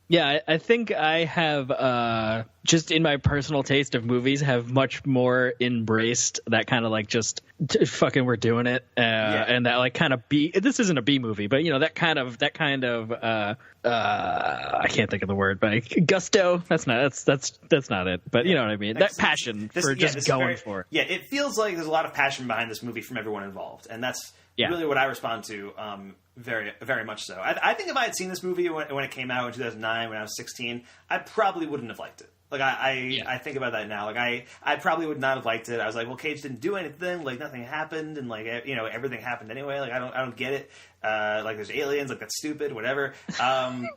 Yeah, I think I have, just in my personal taste of movies, have much more embraced that kind of like just fucking we're doing it, and that like kind of this isn't a B movie, but that kind of I can't think of the word, but gusto. That's not it. But you know what I mean. That passion for just going for it. Yeah, it feels like there's a lot of passion behind this movie from everyone involved, and that's really what I respond to. Very, very much so. I think if I had seen this movie when it came out in 2009, when I was 16, I probably wouldn't have liked it. Like I think about that now. Like I probably would not have liked it. I was like, well, Cage didn't do anything. Like nothing happened, and like everything happened anyway. Like I don't get it. Like there's aliens. Like that's stupid. Whatever. But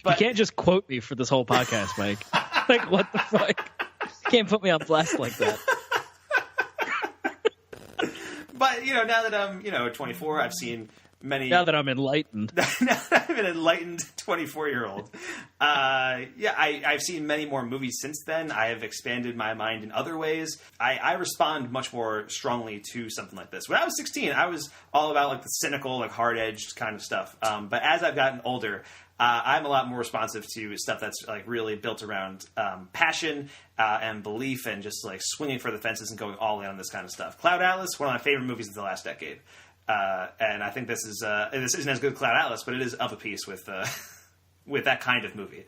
you can't just quote me for this whole podcast, Mike. Like what the fuck? You can't put me on blast like that. But now that I'm 24, I've seen many. Now that I'm enlightened. Now that I'm an enlightened 24-year-old. I've seen many more movies since then. I have expanded my mind in other ways. I respond much more strongly to something like this. When I was 16, I was all about like the cynical, like hard-edged kind of stuff. But as I've gotten older, I'm a lot more responsive to stuff that's like really built around passion and belief and just like swinging for the fences and going all in on this kind of stuff. Cloud Atlas, one of my favorite movies of the last decade. And I think this isn't as good as Cloud Atlas, but it is of a piece with that kind of movie.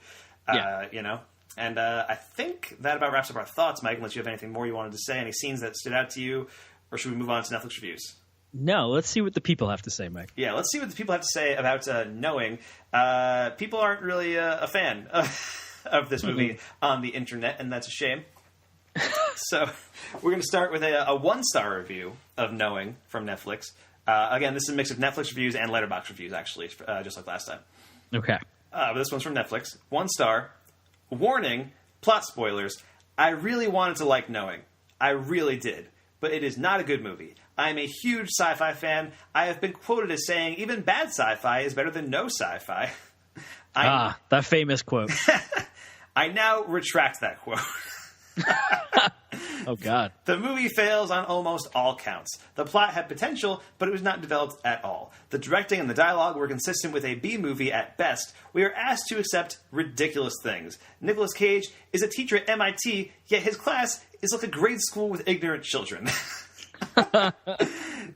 You know? And I think that about wraps up our thoughts, Mike, unless you have anything more you wanted to say, any scenes that stood out to you, or should we move on to Netflix reviews? No, let's see what the people have to say, Mike. Yeah, let's see what the people have to say about Knowing. People aren't really a fan of this movie on the internet, and that's a shame. So we're going to start with a one-star review of Knowing from Netflix. Again, this is a mix of Netflix reviews and Letterboxd reviews, actually, just like last time. Okay. But this one's from Netflix. 1 star. Warning, plot spoilers. I really wanted to like Knowing. I really did. But it is not a good movie. I am a huge sci-fi fan. I have been quoted as saying even bad sci-fi is better than no sci-fi. That famous quote. I now retract that quote. Oh, God. The movie fails on almost all counts. The plot had potential, but it was not developed at all. The directing and the dialogue were consistent with a B-movie at best. We are asked to accept ridiculous things. Nicolas Cage is a teacher at MIT, yet his class is like a grade school with ignorant children.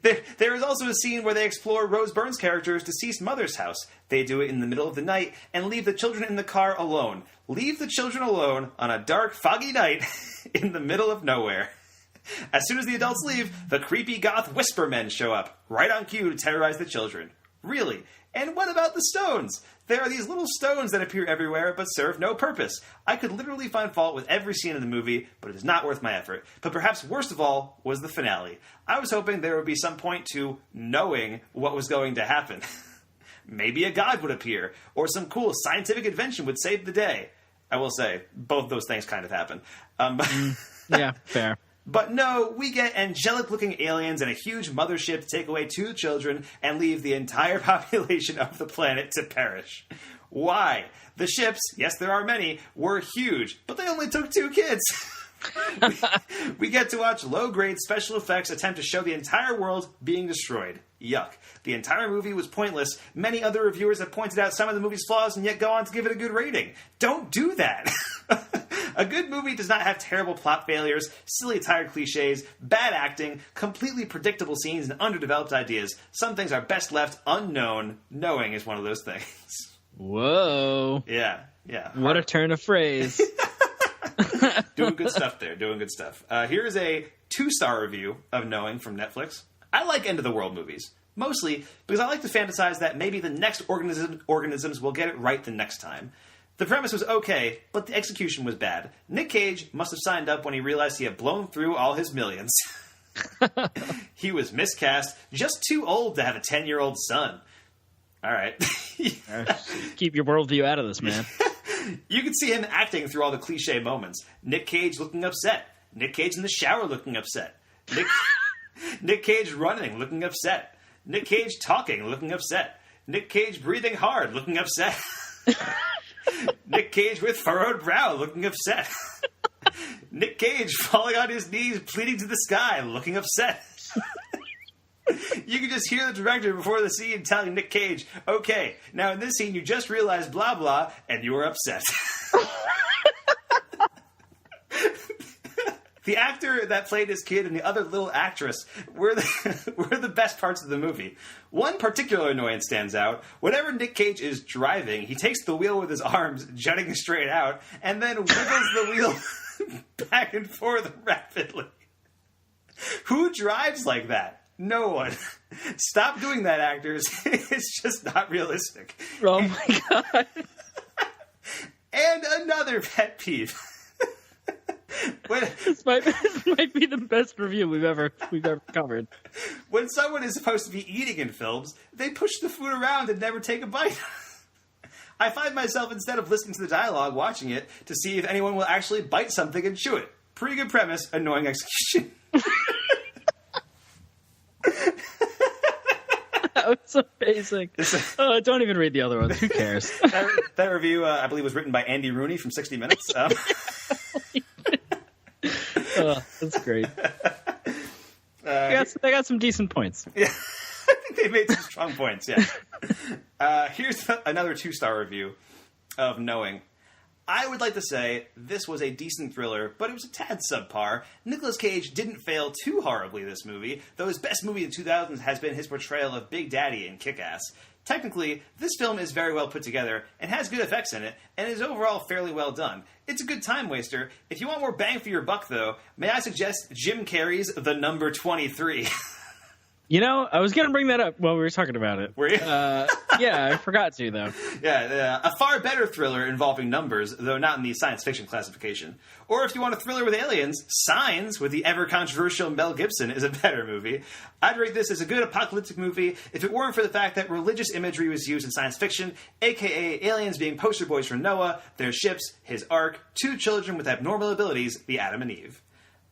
There is also a scene where they explore Rose Byrne's character's deceased mother's house. They do it in the middle of the night and leave the children in the car alone. Leave the children alone on a dark, foggy night in the middle of nowhere. As soon as the adults leave, the creepy goth whisper men show up, right on cue to terrorize the children. Really? And what about the stones? There are these little stones that appear everywhere but serve no purpose. I could literally find fault with every scene in the movie, but it is not worth my effort. But perhaps worst of all was the finale. I was hoping there would be some point to knowing what was going to happen. Maybe a god would appear, or some cool scientific invention would save the day. I will say, both those things kind of happen. Yeah, fair. But no, we get angelic-looking aliens and a huge mothership to take away 2 children and leave the entire population of the planet to perish. Why? The ships, yes there are many, were huge, but they only took 2 kids. We get to watch low-grade special effects attempt to show the entire world being destroyed. Yuck. The entire movie was pointless. Many other reviewers have pointed out some of the movie's flaws and yet go on to give it a good rating. Don't do that! A good movie does not have terrible plot failures, silly tired cliches, bad acting, completely predictable scenes, and underdeveloped ideas. Some things are best left unknown. Knowing is one of those things. Whoa. Yeah. What a turn of phrase. Doing good stuff there. Doing good stuff. Here is a 2-star review of Knowing from Netflix. I like end-of-the-world movies. Mostly because I like to fantasize that maybe the next organisms will get it right the next time. The premise was okay, but the execution was bad. Nick Cage must have signed up when he realized he had blown through all his millions. He was miscast, just too old to have a 10-year-old son. All right. Keep your worldview out of this, man. You can see him acting through all the cliche moments. Nick Cage looking upset. Nick Cage in the shower looking upset. Nick Cage running, looking upset. Nick Cage talking, looking upset. Nick Cage breathing hard, looking upset. Nick Cage with furrowed brow, looking upset. Nick Cage falling on his knees, pleading to the sky, looking upset. You can just hear the director before the scene telling Nick Cage, okay, now in this scene you just realized blah blah, and you were upset. The actor that played his kid and the other little actress were the best parts of the movie. One particular annoyance stands out. Whenever Nick Cage is driving, he takes the wheel with his arms jutting straight out and then wiggles the wheel back and forth rapidly. Who drives like that? No one. Stop doing that, actors. It's just not realistic. Oh my God. And another pet peeve. This might be the best review we've ever covered. When someone is supposed to be eating in films, they push the food around and never take a bite. I find myself, instead of listening to the dialogue, watching it to see if anyone will actually bite something and chew it. Pretty good premise, annoying execution. That was amazing. Don't even read the other ones. Who cares? That review, I believe, was written by Andy Rooney from 60 Minutes. That's great. They got some decent points. Yeah, I think they made some strong points, yeah. Here's another 2-star review of Knowing. I would like to say this was a decent thriller, but it was a tad subpar. Nicolas Cage didn't fail too horribly this movie, though his best movie in the 2000s has been his portrayal of Big Daddy in Kick-Ass. Technically, this film is very well put together and has good effects in it, and is overall fairly well done. It's a good time waster. If you want more bang for your buck, though, may I suggest Jim Carrey's The Number 23. You know, I was going to bring that up while we were talking about it. Were you? Yeah, I forgot to, though. Yeah, a far better thriller involving numbers, though not in the science fiction classification. Or if you want a thriller with aliens, Signs, with the ever-controversial Mel Gibson, is a better movie. I'd rate this as a good apocalyptic movie if it weren't for the fact that religious imagery was used in science fiction, a.k.a. aliens being poster boys for Noah, their ships, his ark, 2 children with abnormal abilities, the Adam and Eve.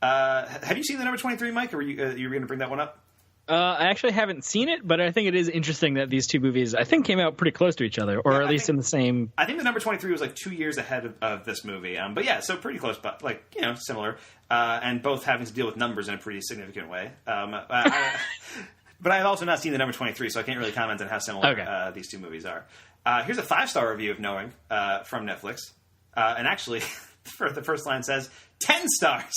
Have you seen The Number 23, Mike, or were you going to bring that one up? I actually haven't seen it, but I think it is interesting that these two movies, I think, came out pretty close to each other, or at least in the same... I think The Number 23 was like 2 years ahead of this movie. But yeah, so pretty close, but like, you know, similar. And both having to deal with numbers in a pretty significant way. But I've also not seen The Number 23, so I can't really comment on how similar these two movies are. Here's a 5-star review of Knowing from Netflix. And actually, the first line says, 10 stars!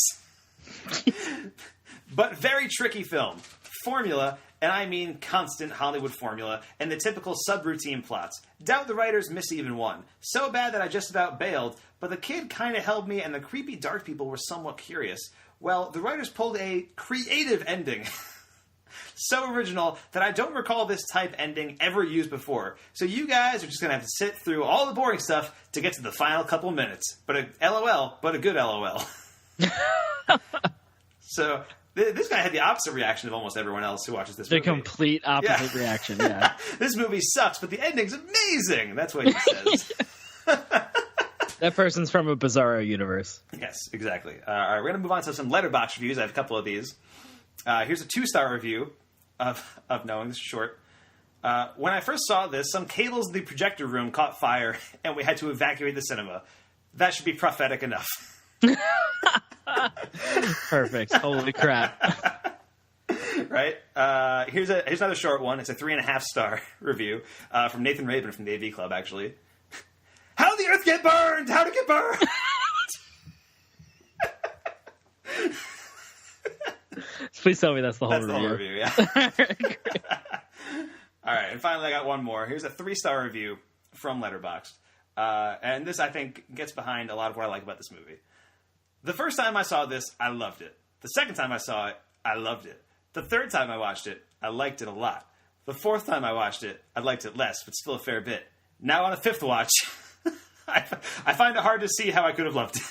But very tricky film. Formula, and I mean constant Hollywood formula, and the typical subroutine plots. Doubt the writers miss even one. So bad that I just about bailed, but the kid kinda held me and the creepy dark people were somewhat curious. Well, the writers pulled a creative ending. So original that I don't recall this type ending ever used before. So you guys are just gonna have to sit through all the boring stuff to get to the final couple minutes. But a LOL, but a good LOL. So... This guy had the opposite reaction of almost everyone else who watches this movie. The complete opposite reaction, yeah. This movie sucks, but the ending's amazing. That's what he says. That person's from a Bizarro universe. Yes, exactly. All right, we're going to move on to some Letterboxd reviews. I have a couple of these. Here's a 2-star review of Knowing. This is short. When I first saw this, some cables in the projector room caught fire, and we had to evacuate the cinema. That should be prophetic enough. Perfect. Holy crap. Right? Here's another short one. It's a 3.5-star review from Nathan Rabin from the AV Club, actually. How did the Earth get burned? How did it get burned? Please tell me that's the whole review. That's the whole review, yeah. All right, and finally I got one more. Here's a 3-star review from Letterboxd. And this, I think, gets behind a lot of what I like about this movie. The first time I saw this, I loved it. The second time I saw it, I loved it. The third time I watched it, I liked it a lot. The fourth time I watched it, I liked it less, but still a fair bit. Now on a 5th watch, I find it hard to see how I could have loved it.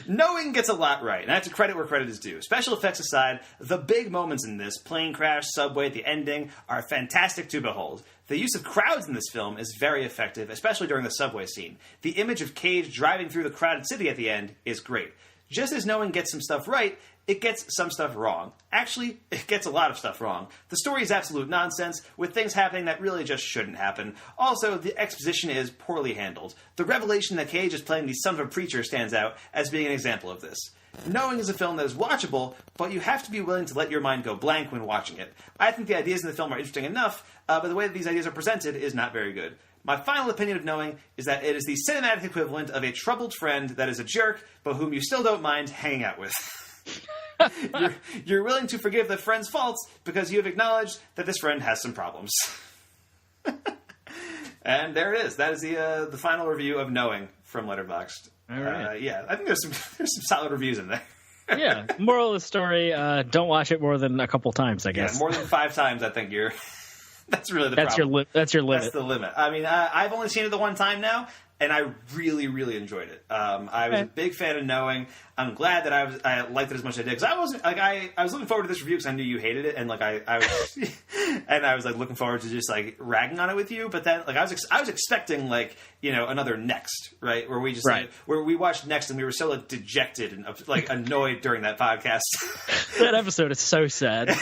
Knowing gets a lot right, and I have to credit where credit is due. Special effects aside, the big moments in this, plane crash, subway, the ending, are fantastic to behold. The use of crowds in this film is very effective, especially during the subway scene. The image of Cage driving through the crowded city at the end is great. Just as Knowing gets some stuff right, it gets some stuff wrong. Actually, it gets a lot of stuff wrong. The story is absolute nonsense, with things happening that really just shouldn't happen. Also, the exposition is poorly handled. The revelation that Cage is playing the son of a preacher stands out as being an example of this. Knowing is a film that is watchable, but you have to be willing to let your mind go blank when watching it. I think the ideas in the film are interesting enough, but the way that these ideas are presented is not very good. My final opinion of Knowing is that it is the cinematic equivalent of a troubled friend that is a jerk, but whom you still don't mind hanging out with. You're willing to forgive the friend's faults because you have acknowledged that this friend has some problems. And there it is. That is the final review of Knowing from Letterboxd. All right. Yeah, I think there's some solid reviews in there. Yeah. Moral of the story: don't watch it more than a couple times. I guess. Yeah, more than 5 times. I think you're. That's really the problem. That's your limit. That's the limit. I mean, I've only seen it the one time now, and I really, really enjoyed it. I was a big fan of Knowing. I'm glad that I liked it as much as I did, because I wasn't like I was looking forward to this review because I knew you hated it, and like I was and I was like looking forward to just like ragging on it with you. But then like I was expecting like, you know, another Next, right, where we just like, where we watched Next and we were so like dejected and like annoyed during that podcast. That episode is so sad.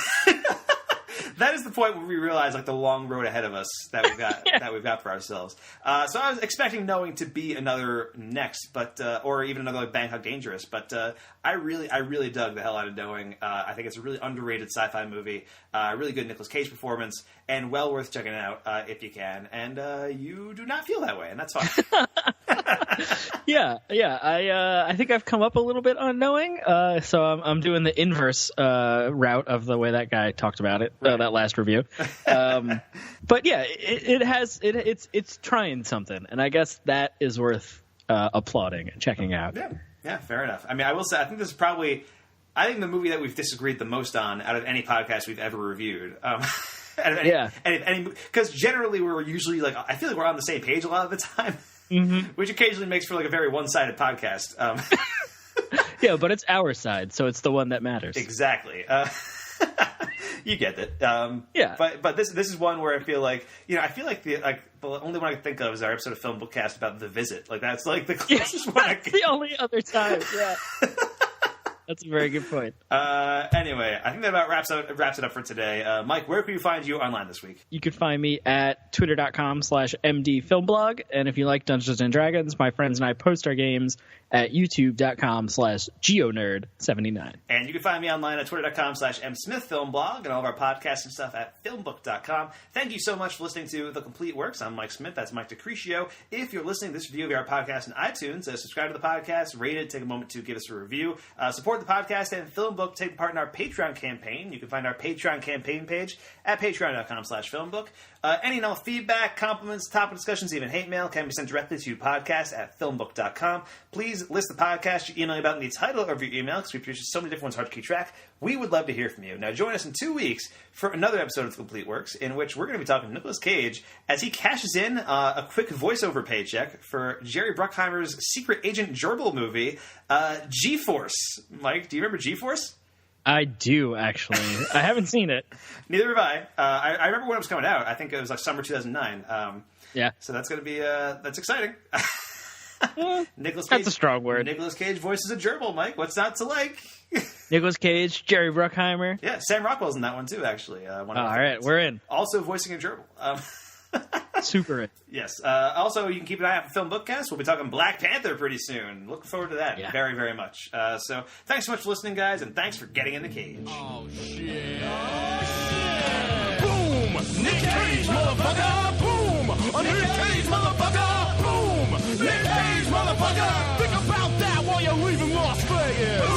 That is the point where we realize like the long road ahead of us that we've got that we've got for ourselves. So I was expecting Knowing to be another Next, but or even another like, Bangkok Dangerous. But I really dug the hell out of Knowing. I think it's a really underrated sci-fi movie. Really good Nicolas Cage performance, and well worth checking out if you can. And you do not feel that way, and that's fine. Yeah. I think I've come up a little bit on Knowing, so I'm doing the inverse route of the way that guy talked about it, that last review. But yeah, it's trying something, and I guess that is worth applauding and checking out. Yeah, fair enough. I mean, I will say, I think this is probably, the movie that we've disagreed the most on out of any podcast we've ever reviewed. Because generally we're usually like, I feel like we're on the same page a lot of the time. Mm-hmm. Which occasionally makes for like a very one-sided podcast. Yeah, but it's our side, so it's the one that matters. Exactly. You get it. Yeah. But this is one where I feel like the only one I can think of is our episode of FilmBook Cast about The Visit. Like that's like the closest one. That's the only other time. Yeah. That's a very good point. Anyway, I think that about wraps it up for today. Mike, where can we find you online this week? You can find me at twitter.com/mdfilmblog. And if you like Dungeons & Dragons, my friends and I post our games at youtube.com/geonerd79. And you can find me online at twitter.com/msmithfilmblog and all of our podcasts and stuff at filmbook.com. Thank you so much for listening to The Complete Works. I'm Mike Smith. That's Mike DeCriscio. If you're listening to this review of our podcast on iTunes, subscribe to the podcast, rate it, take a moment to give us a review. Support the podcast and FilmBook. Take part in our Patreon campaign. You can find our Patreon campaign page at patreon.com/filmbook. Any and all feedback, compliments, topic discussions, even hate mail can be sent directly to podcast@filmbook.com. Please list the podcast you're emailing about in the title of your email, because we produce so many different ones hard to keep track. We would love to hear from you. Now join us in 2 weeks for another episode of The Complete Works, in which we're going to be talking to Nicolas Cage as he cashes in a quick voiceover paycheck for Jerry Bruckheimer's secret agent gerbil movie, G-Force. Mike, do you remember G-Force? I do, actually. I haven't seen it. Neither have I. I remember when it was coming out. I think it was like summer 2009. Yeah. So that's going to be that's exciting. Nicolas Cage, that's a strong word. Nicolas Cage voices a gerbil, Mike. What's not to like? Nicolas Cage, Jerry Bruckheimer. Yeah, Sam Rockwell's in that one too, actually. All right, we're in. Also voicing a gerbil. Super in. Yes. Also, you can keep an eye out for FilmBookcast. We'll be talking Black Panther pretty soon. Looking forward to that very, very much. So thanks so much for listening, guys, and thanks for getting in the cage. Oh, shit. Boom! Nick Cage, motherfucker! Boom! Nick Cage, motherfucker! Boom! Nick Cage, motherfucker! Think about that while you're leaving Las Vegas!